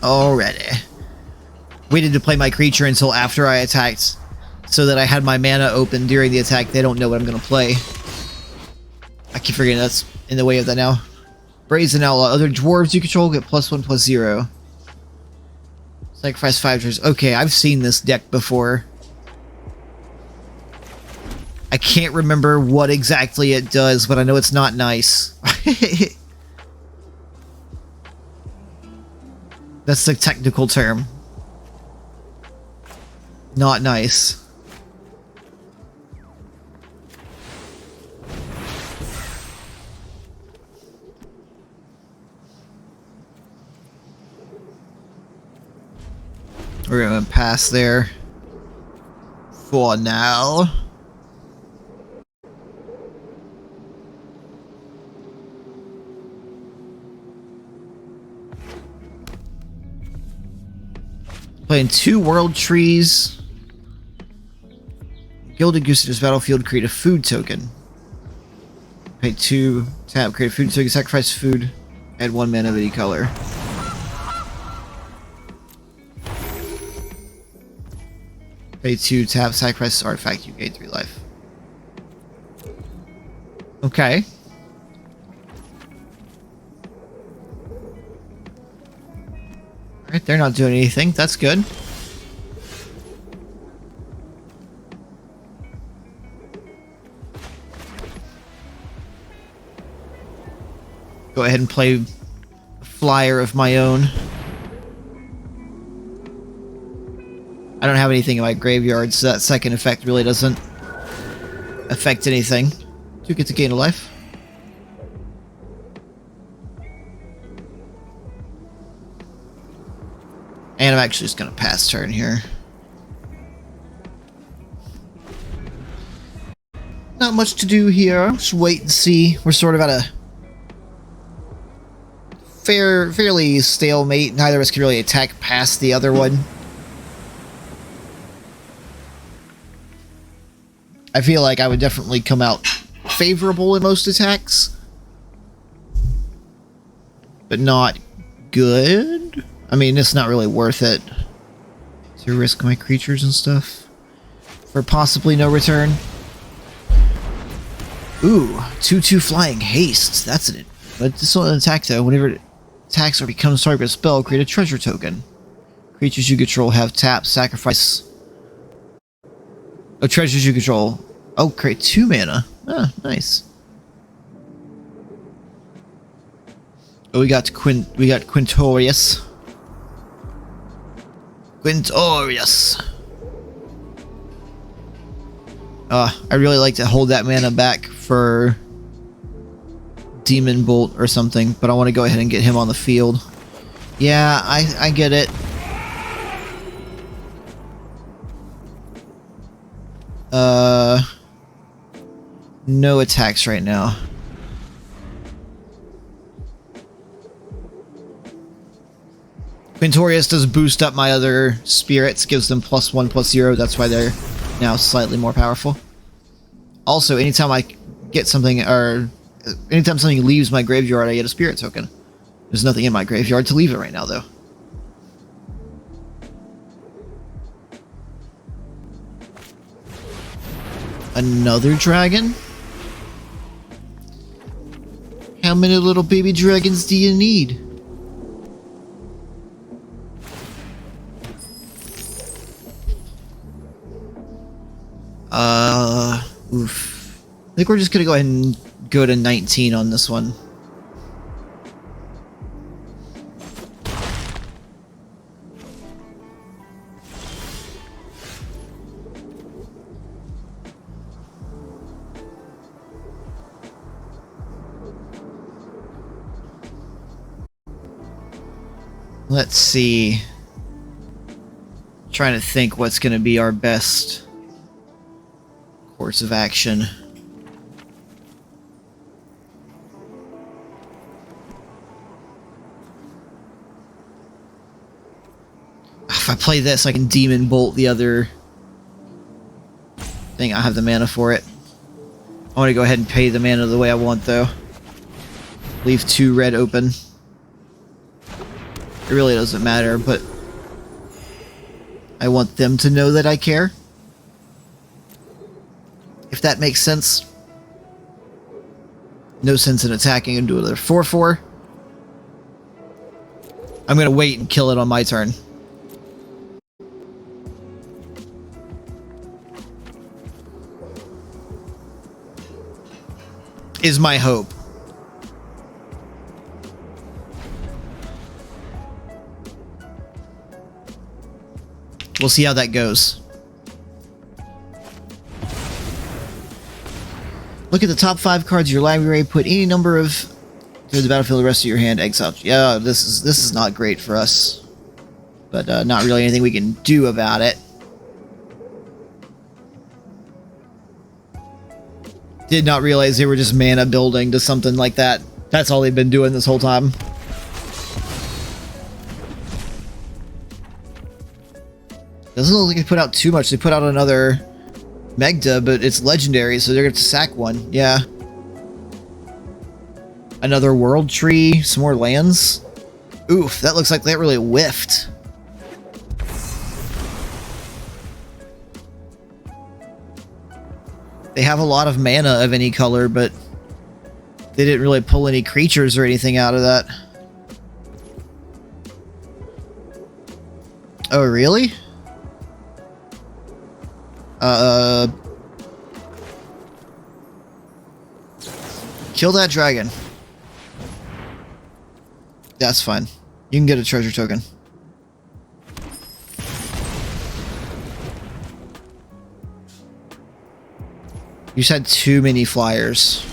Alrighty. Waited to play my creature until after I attacked, so that I had my mana open during the attack. They don't know what I'm gonna play. I keep forgetting that's in the way of that now. Brazen Outlaw. Other dwarves you control get +1/+0. Sacrifice 5 dwarves. Okay, I've seen this deck before. I can't remember what exactly it does, but I know it's not nice. That's the technical term. Not nice. We're gonna pass there for now. Playing 2 world trees. Gilded Goose in this battlefield, create a food token. Pay 2, tap, create a food token, sacrifice food, add 1 mana of any color. Pay 2, tap, sacrifice artifact, you gain 3 life. Okay. Alright, they're not doing anything. That's good. Go ahead and play a flyer of my own. I don't have anything in my graveyard, so that second effect really doesn't affect anything. Do get to gain a life. And I'm actually just going to pass turn here. Not much to do here. Just wait and see. We're sort of at a fairly stalemate. Neither of us can really attack past the other one. I feel like I would definitely come out favorable in most attacks, but not good. I mean, it's not really worth it to risk my creatures and stuff for possibly no return. Ooh, 2/2 flying haste. That's it. But this one attack though. Whenever it attacks or becomes target of a spell, create a treasure token. Creatures you control have tap, sacrifice. Oh, treasures you control. Oh, create 2 mana. Ah, nice. Oh, we got Quintorius. Quintorius. I really like to hold that mana back for Demon Bolt or something, but I want to go ahead and get him on the field. Yeah, I get it. No attacks right now. Quintorius does boost up my other spirits, gives them +1/+0. That's why they're now slightly more powerful. Also, anytime I get something, or anytime something leaves my graveyard, I get a spirit token. There's nothing in my graveyard to leave it right now, though. Another dragon? How many little baby dragons do you need? Oof. I think we're just gonna go ahead and go to 19 on this one. Let's see. Trying to think what's going to be our best course of action. If I play this, I can Demon Bolt the other thing. I have the mana for it. I want to go ahead and pay the mana the way I want, though. Leave 2 red open. It really doesn't matter, but I want them to know that I care. If that makes sense. No sense in attacking into another 4/4. I'm gonna wait and kill it on my turn. Is my hope. We'll see how that goes. Look at the top 5 cards of your library. Put any number of to the battlefield. The rest of your hand exiled. Yeah, this is not great for us, but not really anything we can do about it. Did not realize they were just mana building to something like that. That's all they've been doing this whole time. Doesn't look like they put out too much. They put out another Megda, but it's legendary, so they're going to sack one. Yeah. Another world tree, some more lands. Oof, that looks like that really whiffed. They have a lot of mana of any color, but they didn't really pull any creatures or anything out of that. Oh, really? Kill that dragon. That's fine. You can get a treasure token. You just had too many flyers.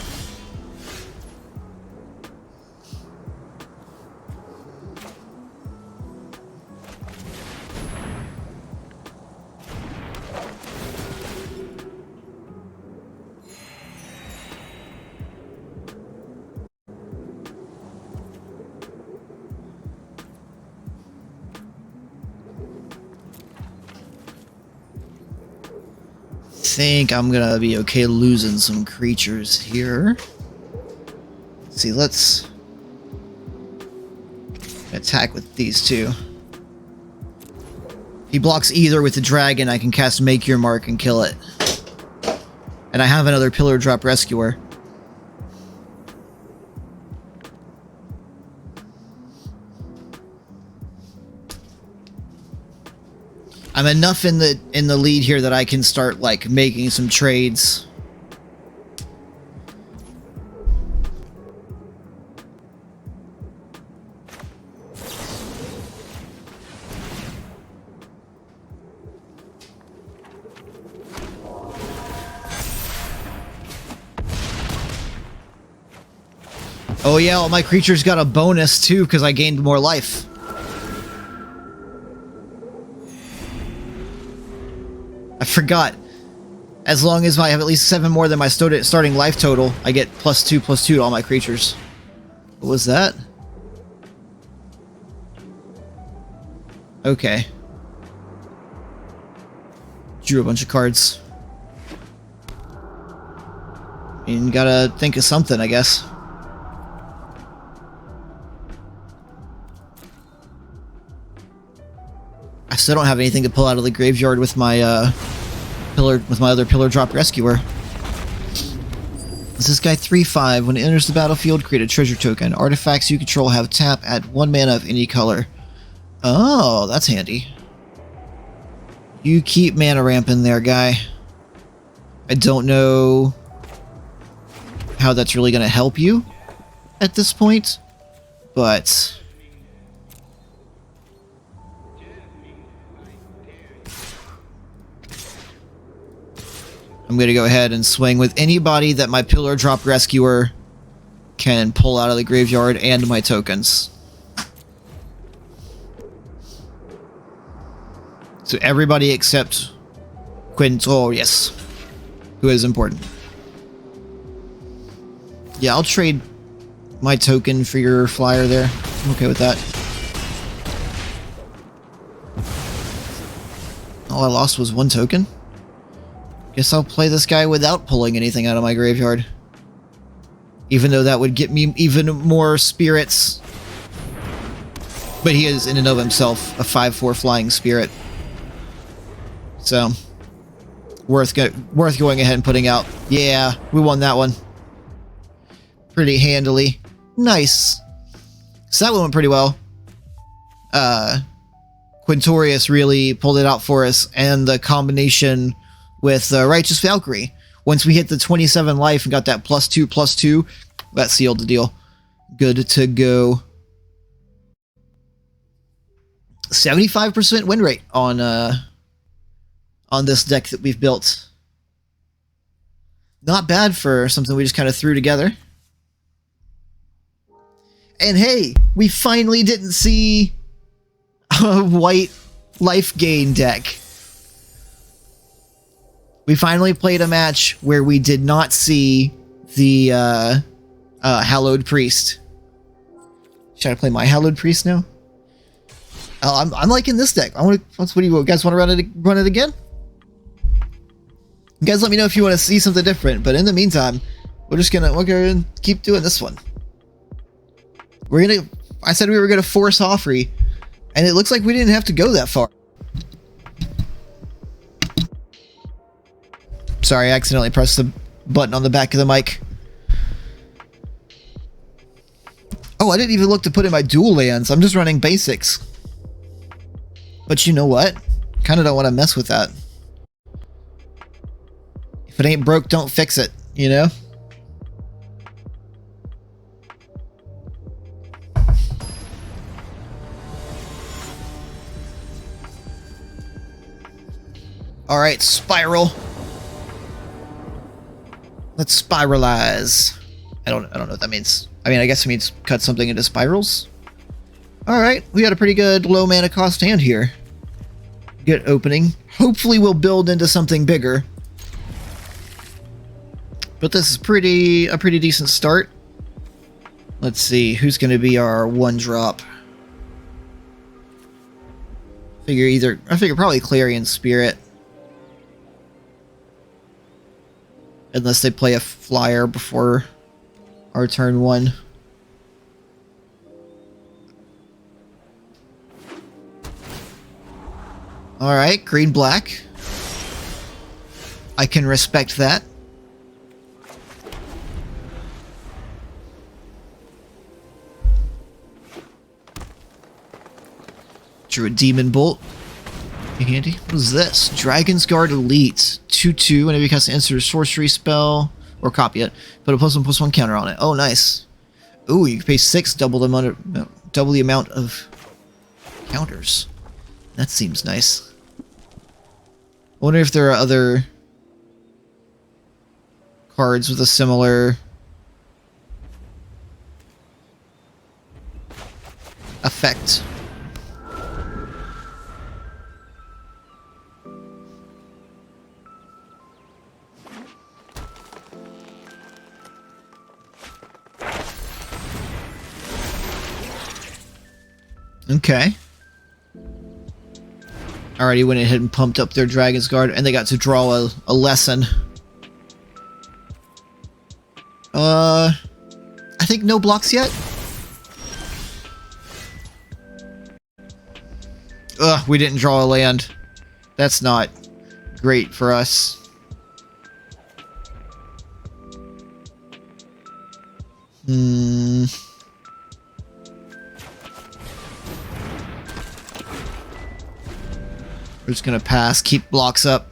I think I'm gonna be okay losing some creatures here. Let's see, let's attack with these two. He blocks either with the dragon. I can cast Make Your Mark and kill it. And I have another Pillar Drop Rescuer. I'm enough in the lead here that I can start like making some trades. Oh yeah, all my creatures got a bonus too because I gained more life. I forgot. As long as I have at least 7 more than my starting life total, I get +2/+2 to all my creatures. What was that? Okay. Drew a bunch of cards. And gotta think of something, I guess. I still don't have anything to pull out of the graveyard with my other Pillar Drop Rescuer. This guy 3/5. When it enters the battlefield, create a treasure token. Artifacts you control have tap at 1 mana of any color. Oh, that's handy. You keep mana ramping there, guy. I don't know how that's really going to help you at this point, but I'm going to go ahead and swing with anybody that my Pillar Drop Rescuer can pull out of the graveyard and my tokens. So everybody except Quintorius, who is important. Yeah, I'll trade my token for your flyer there. I'm okay with that. All I lost was 1 token. Guess I'll play this guy without pulling anything out of my graveyard. Even though that would get me even more spirits. But he is, in and of himself, a 5/4 flying spirit. So, worth going ahead and putting out. Yeah, we won that one. Pretty handily. Nice. So that one went pretty well. Quintorius really pulled it out for us, and the combination with Righteous Valkyrie. Once we hit the 27 life and got that +2/+2, that sealed the deal. Good to go. 75% win rate on this deck that we've built. Not bad for something we just kind of threw together. And hey, we finally didn't see a white life gain deck. We finally played a match where we did not see the Hallowed Priest. Should I play my Hallowed Priest now? Oh, I'm liking this deck. What do you guys want to run it again? You guys let me know if you want to see something different. But in the meantime, we're gonna keep doing this one. I said we were gonna force Hofri, and it looks like we didn't have to go that far. Sorry, I accidentally pressed the button on the back of the mic. Oh, I didn't even look to put in my dual lands. I'm just running basics. But you know what? Kind of don't want to mess with that. If it ain't broke, don't fix it, you know? Alright, spiral. Let's spiralize. I don't know what that means. I mean, I guess it means cut something into spirals. Alright, we got a pretty good low mana cost hand here. Good opening. Hopefully we'll build into something bigger. But this is a pretty decent start. Let's see, who's going to be our one drop? I figure probably Clarion Spirit. Unless they play a flyer before our turn 1. Alright, green-black. I can respect that. Drew a Demon Bolt. Handy. What is this? Dragon's Guard Elite. 2/2. Whenever you cast an instant sorcery spell, or copy it, put a +1/+1 counter on it. Oh, nice. Ooh, you can pay 6, double the amount of counters. That seems nice. I wonder if there are other cards with a similar effect. Okay. Already went ahead and pumped up their Dragon's Guard, and they got to draw a lesson. I think no blocks yet? Ugh, we didn't draw a land. That's not great for us. We're just gonna pass, keep blocks up.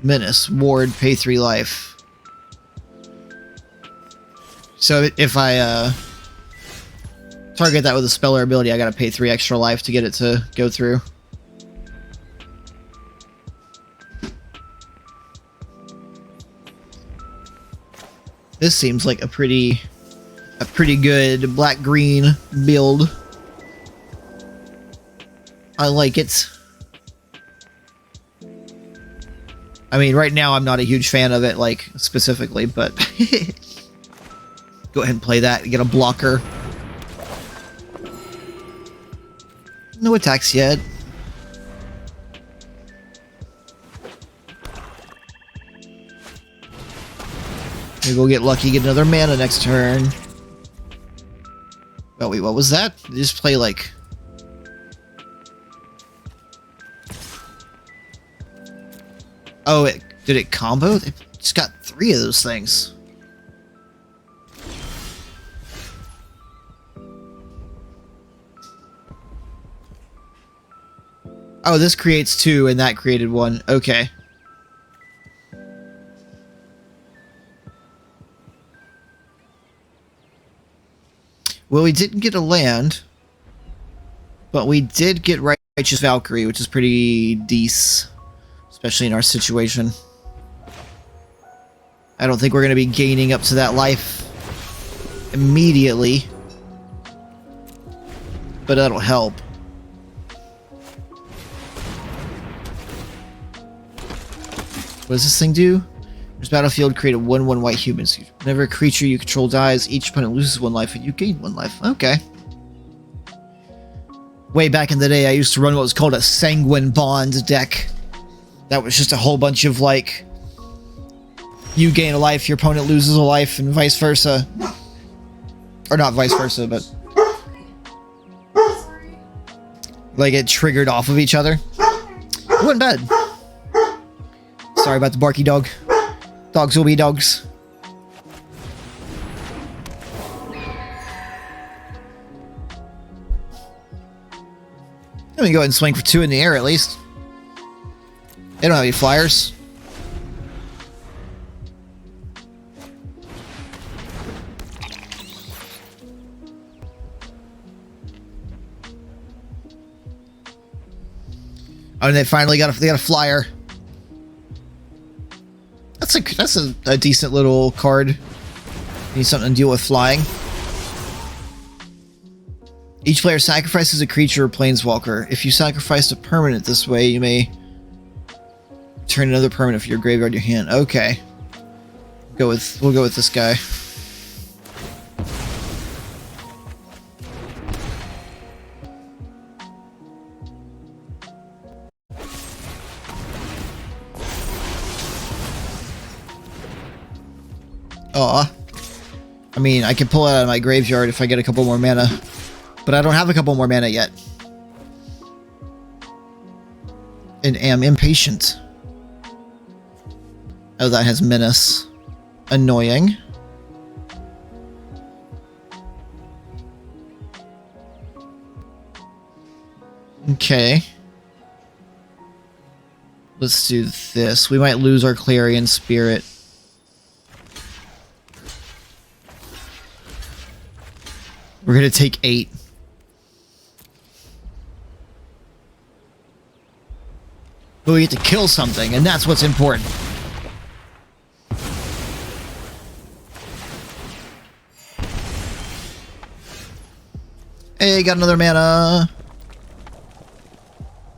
Menace, ward, pay 3 life. So if I target that with a spell or ability, I gotta pay 3 extra life to get it to go through. This seems like a pretty good black-green build. I like it. I mean, right now I'm not a huge fan of it, like, specifically, but go ahead and play that and get a blocker. No attacks yet. Maybe we'll get lucky, get another mana next turn. Oh wait, what was that? Did they just play like... Oh, did it combo? They just got 3 of those things. Oh, this creates 2 and that created 1. Okay. Well, we didn't get a land, but we did get Righteous Valkyrie, which is pretty decent, especially in our situation. I don't think we're going to be gaining up to that life immediately, but that'll help. What does this thing do? This battlefield create a 1/1 white human. Whenever a creature you control dies, each opponent loses 1 life and you gain 1 life. Okay. Way back in the day, I used to run what was called a Sanguine Bond deck. That was just a whole bunch of, like, you gain a life, your opponent loses a life, and vice versa. Or not vice versa, but... like, it triggered off of each other. It wasn't bad. Sorry about the barky dog. Dogs will be dogs. Let me go ahead and swing for 2 in the air, at least. They don't have any flyers. Oh, and they finally got a flyer. That's a decent little card. Need something to deal with flying. Each player sacrifices a creature or planeswalker. If you sacrificed a permanent this way, you may turn another permanent from your graveyard to your hand. Okay. We'll go with this guy. Aw. I mean, I can pull it out of my graveyard if I get a couple more mana. But I don't have a couple more mana yet. And am impatient. Oh, that has Menace. Annoying. Okay. Let's do this. We might lose our Clarion Spirit. We're gonna take 8. But we get to kill something, and that's what's important. Hey, got another mana.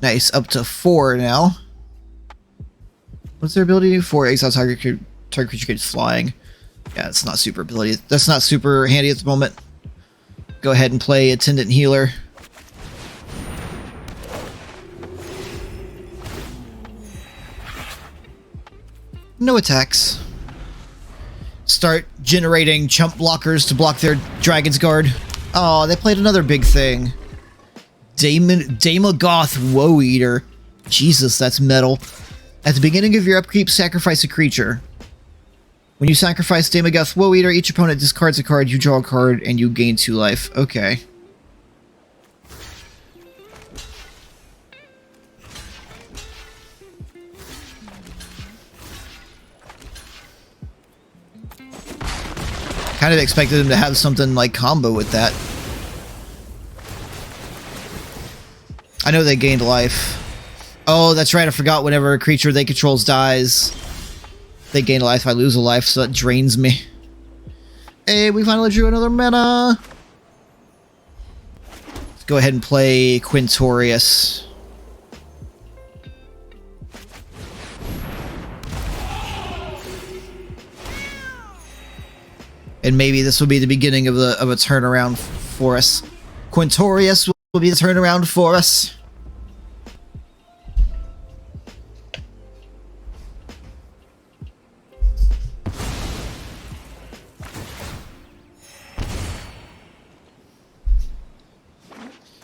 Nice, up to 4 now. What's their ability? 4 exile target creature gets flying. Yeah, it's not super ability. That's not super handy at the moment. Go ahead and play Attendant Healer. No attacks. Start generating chump blockers to block their Dragon's Guard. Oh, they played another big thing. Daemogoth Woe Eater. Jesus, that's metal. At the beginning of your upkeep, sacrifice a creature. When you sacrifice Daemogoth Woe Eater, each opponent discards a card, you draw a card, and you gain 2 life. Okay. Kind of expected him to have something like combo with that. I know they gained life. Oh, that's right, I forgot whenever a creature they controls dies, they gain a life, I lose a life, so that drains me. Hey, we finally drew another mana! Let's go ahead and play Quintorius. And maybe this will be the beginning of a turnaround for us. Quintorius will be the turnaround for us.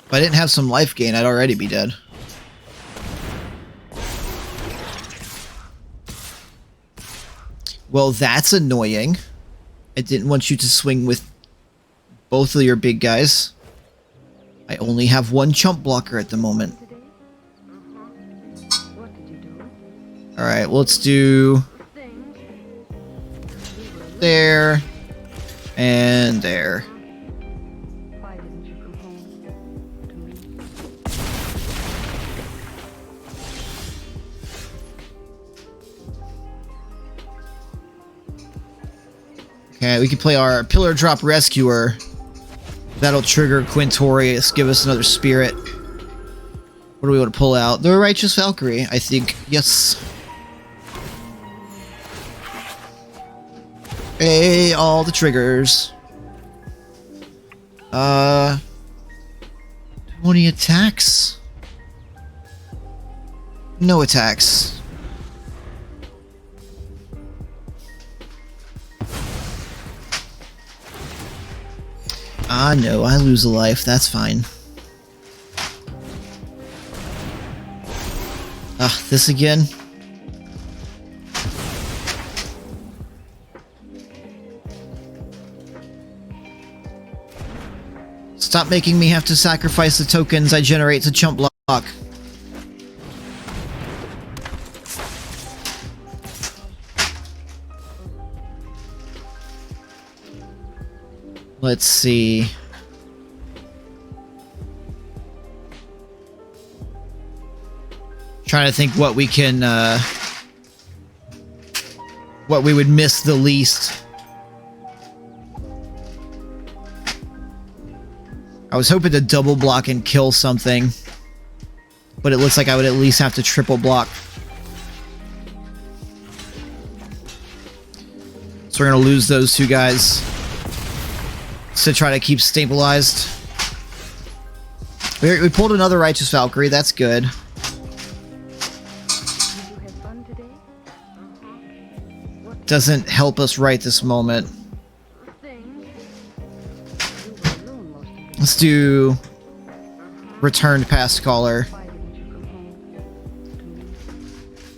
If I didn't have some life gain, I'd already be dead. Well, that's annoying. I didn't want you to swing with both of your big guys. I only have 1 chump blocker at the moment. Alright, well, let's do... there. And there. Okay, we can play our Pillar Drop Rescuer. That'll trigger Quintorius, give us another spirit. What do we want to pull out? The Righteous Valkyrie, I think. Yes. Hey, all the triggers. 20 attacks? No attacks. Ah, no, I lose a life. That's fine. Ah, this again? Stop making me have to sacrifice the tokens I generate to chump block. Let's see. Trying to think what we can, what we would miss the least. I was hoping to double block and kill something, but it looks like I would at least have to triple block. So we're gonna lose those two guys to try to keep stabilized. We pulled another Righteous Valkyrie, that's good. Doesn't help us right this moment. Let's do Returned Past Caller.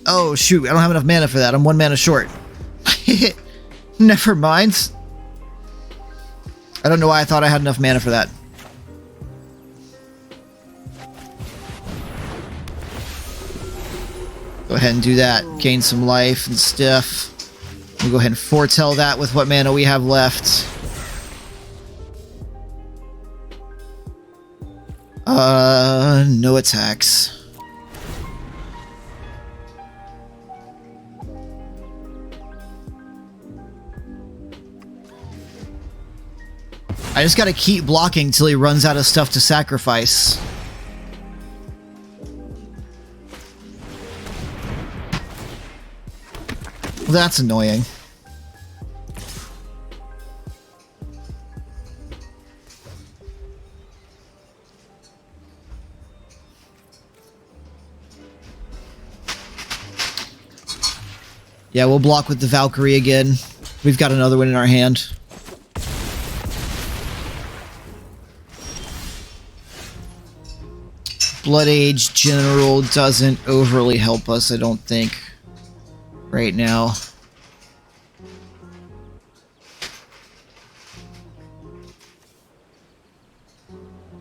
Oh shoot, I don't have enough mana for that. I'm 1 mana short. Never mind. I don't know why I thought I had enough mana for that. Go ahead and do that. Gain some life and stuff. We'll go ahead and foretell that with what mana we have left. No attacks. I just gotta keep blocking till he runs out of stuff to sacrifice. Well, that's annoying. Yeah, we'll block with the Valkyrie again. We've got another one in our hand. Blood Age General doesn't overly help us, I don't think, right now.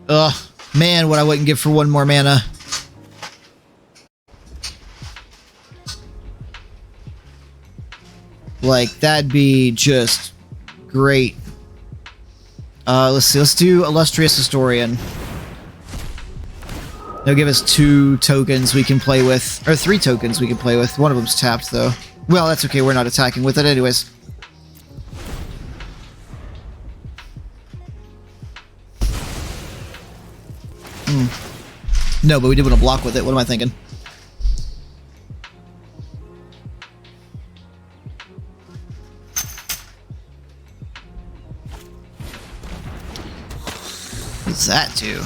Ugh, man, what I wouldn't give for 1 more mana. Like, that'd be just great. Let's see, let's do Illustrious Historian. They'll give us 2 tokens we can play with, or 3 tokens we can play with. One of them's tapped, though. Well, that's okay, we're not attacking with it anyways. No, but we did want to block with it. What am I thinking? What's that do?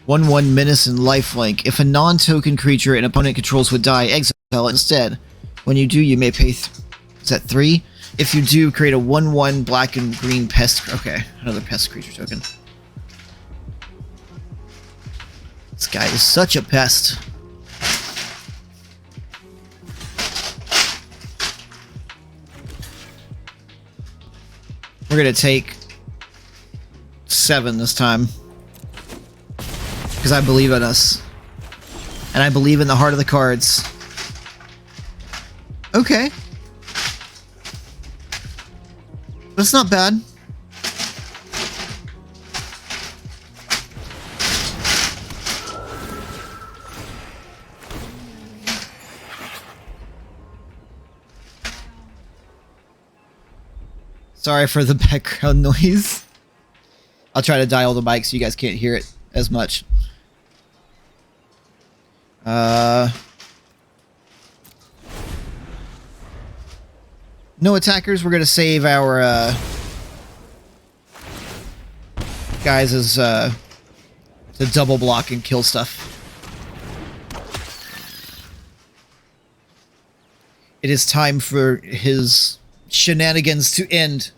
1/1 Menace and Lifelink. If a non-token creature an opponent controls would die, exile it instead. When you do, you may pay... is that 3? If you do, create a 1/1 black and green pest... Okay, another pest creature token. This guy is such a pest. We're gonna take 7 this time. Because I believe in us. And I believe in the heart of the cards. Okay. That's not bad. Sorry for the background noise. I'll try to dial the mic so you guys can't hear it as much. No attackers. We're gonna save our guys as to double block and kill stuff. It is time for his shenanigans to end.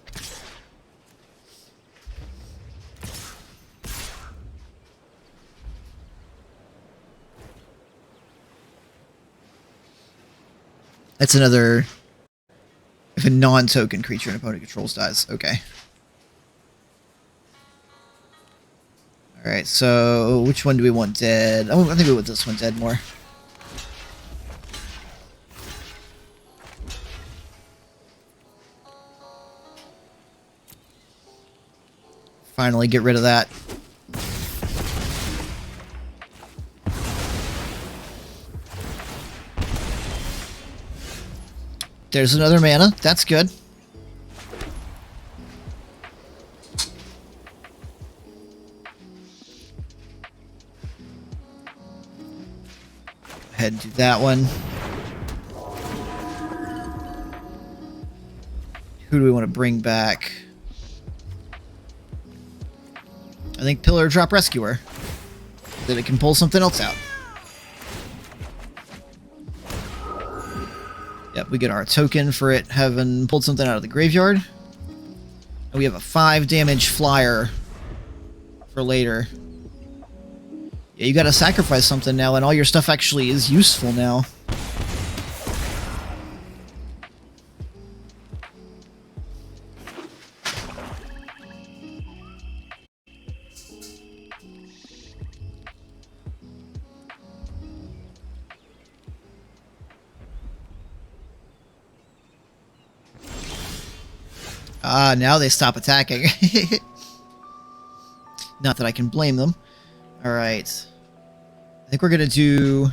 That's another... If a non-token creature an opponent controls dies. Okay. Alright, so which one do we want dead? Oh, I think we want this one dead more. Finally get rid of that. There's another mana. That's good. Go ahead and do that one. Who do we want to bring back? I think Pillar Drop Rescuer. That it can pull something else out. Yep, we get our token for it having pulled something out of the graveyard. And we have a 5 damage flyer for later. Yeah, you gotta sacrifice something now, and all your stuff actually is useful now. Ah, now they stop attacking. Not that I can blame them. Alright. I think we're gonna do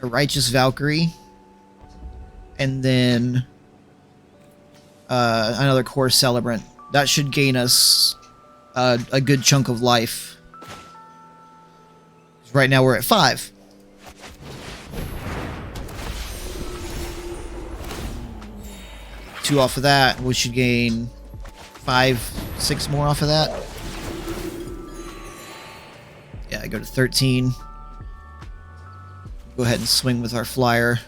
a Righteous Valkyrie. And then another Core Celebrant. That should gain us a good chunk of life. Right now we're at 5. Two off of that, we should gain 5, 6 more off of that. Yeah, I go to 13. Go ahead and swing with our flyer.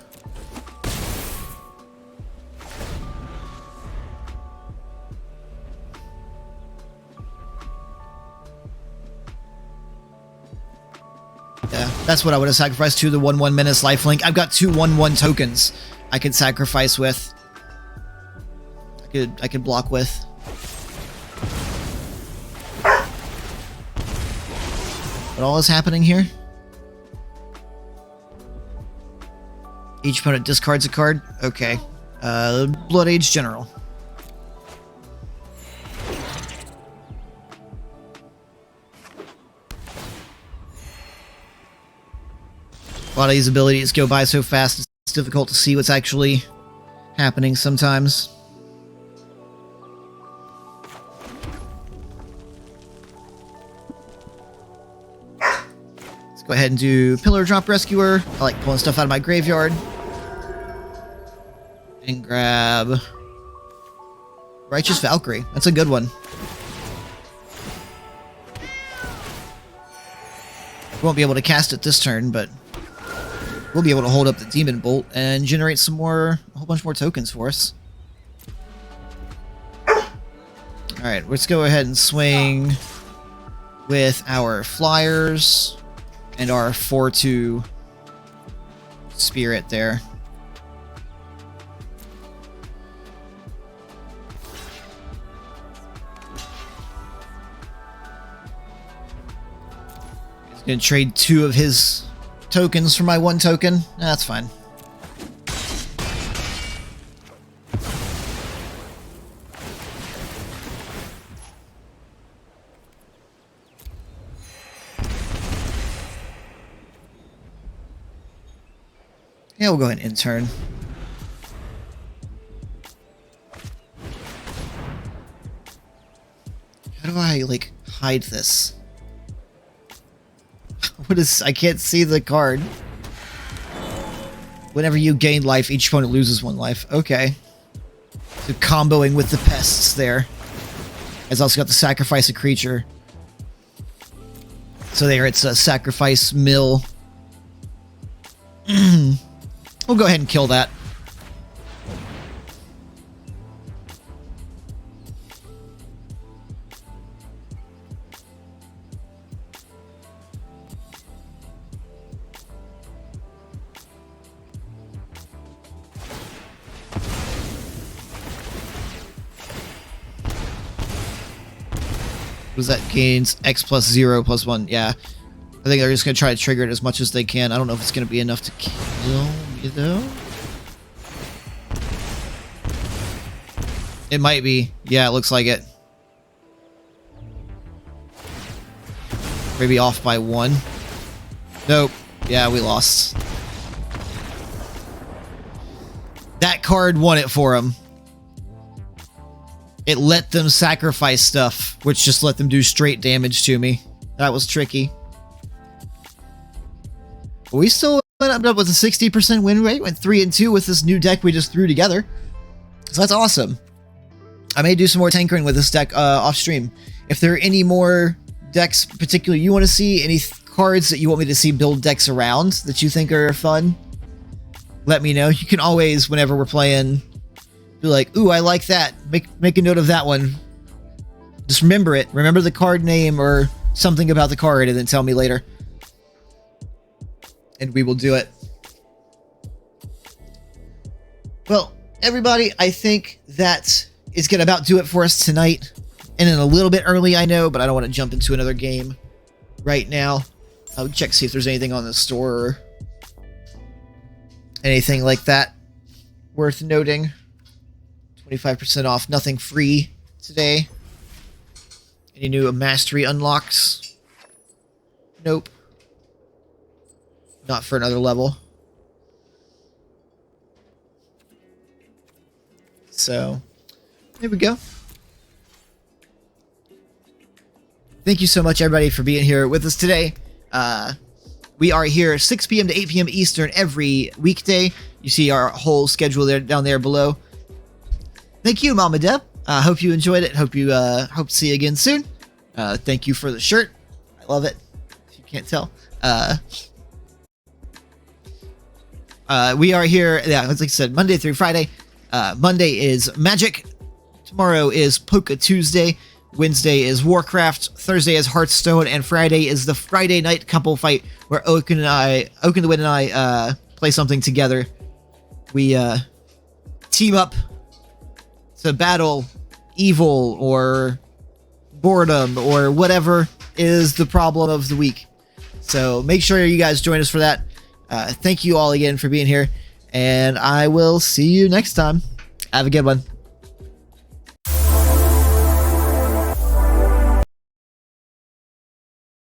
Yeah, that's what I would have sacrificed to, the 1/1 Menace lifelink. I've got 2 1/1 tokens I could sacrifice with. I could block with. What all is happening here? Each opponent discards a card. Okay. Blood Age General. A lot of these abilities go by so fast, it's difficult to see what's actually happening sometimes. Go ahead and do Pillar Drop Rescuer. I like pulling stuff out of my graveyard. And grab Righteous Valkyrie. That's a good one. We won't be able to cast it this turn, but we'll be able to hold up the Demon Bolt and generate a whole bunch more tokens for us. Alright, let's go ahead and swing with our flyers. And our 4/2 spirit there. He's gonna trade 2 of his tokens for my 1 token. That's fine. Yeah, we'll go ahead and intern. How do I, like, hide this? What is... I can't see the card. Whenever you gain life, each opponent loses 1 life. Okay. So comboing with the pests there. It's also got the sacrifice a creature. So there it's a sacrifice mill. We'll go ahead and kill that. Was that gains X plus 0 plus 1? Yeah. I think they're just going to try to trigger it as much as they can. I don't know if it's going to be enough to kill me, though. It might be. Yeah, it looks like it. Maybe off by 1. Nope. Yeah, we lost. That card won it for him. It let them sacrifice stuff, which just let them do straight damage to me. That was tricky. We still went up with a 60% win rate. Went 3-2 with this new deck we just threw together. So that's awesome. I may do some more tinkering with this deck off stream. If there are any more decks particularly you want to see, any cards that you want me to see build decks around that you think are fun, let me know. You can always, whenever we're playing, be like, ooh, I like that. Make a note of that one. Just remember it. Remember the card name or something about the card and then tell me later. And we will do it. Well, everybody, I think that is going to about do it for us tonight. And in a little bit early, I know, but I don't want to jump into another game right now. I'll check, see if there's anything on the store or anything like that worth noting. 25% off, nothing free today. Any new mastery unlocks? Nope. Not for another level. So, there we go. Thank you so much, everybody, for being here with us today. We are here 6 p.m. to 8 p.m. Eastern every weekday. You see our whole schedule there down there below. Thank you, Mama Deb. Hope you enjoyed it. Hope to see you again soon. Thank you for the shirt. I love it. If you can't tell. We are here, yeah, like I said, Monday through Friday. Monday is Magic. Tomorrow is Poke Tuesday. Wednesday is Warcraft. Thursday is Hearthstone. And Friday is the Friday night couple fight where Oaken the Wind and I play something together. We team up to battle evil or boredom or whatever is the problem of the week. So make sure you guys join us for that. Thank you all again for being here, and I will see you next time. Have a good one.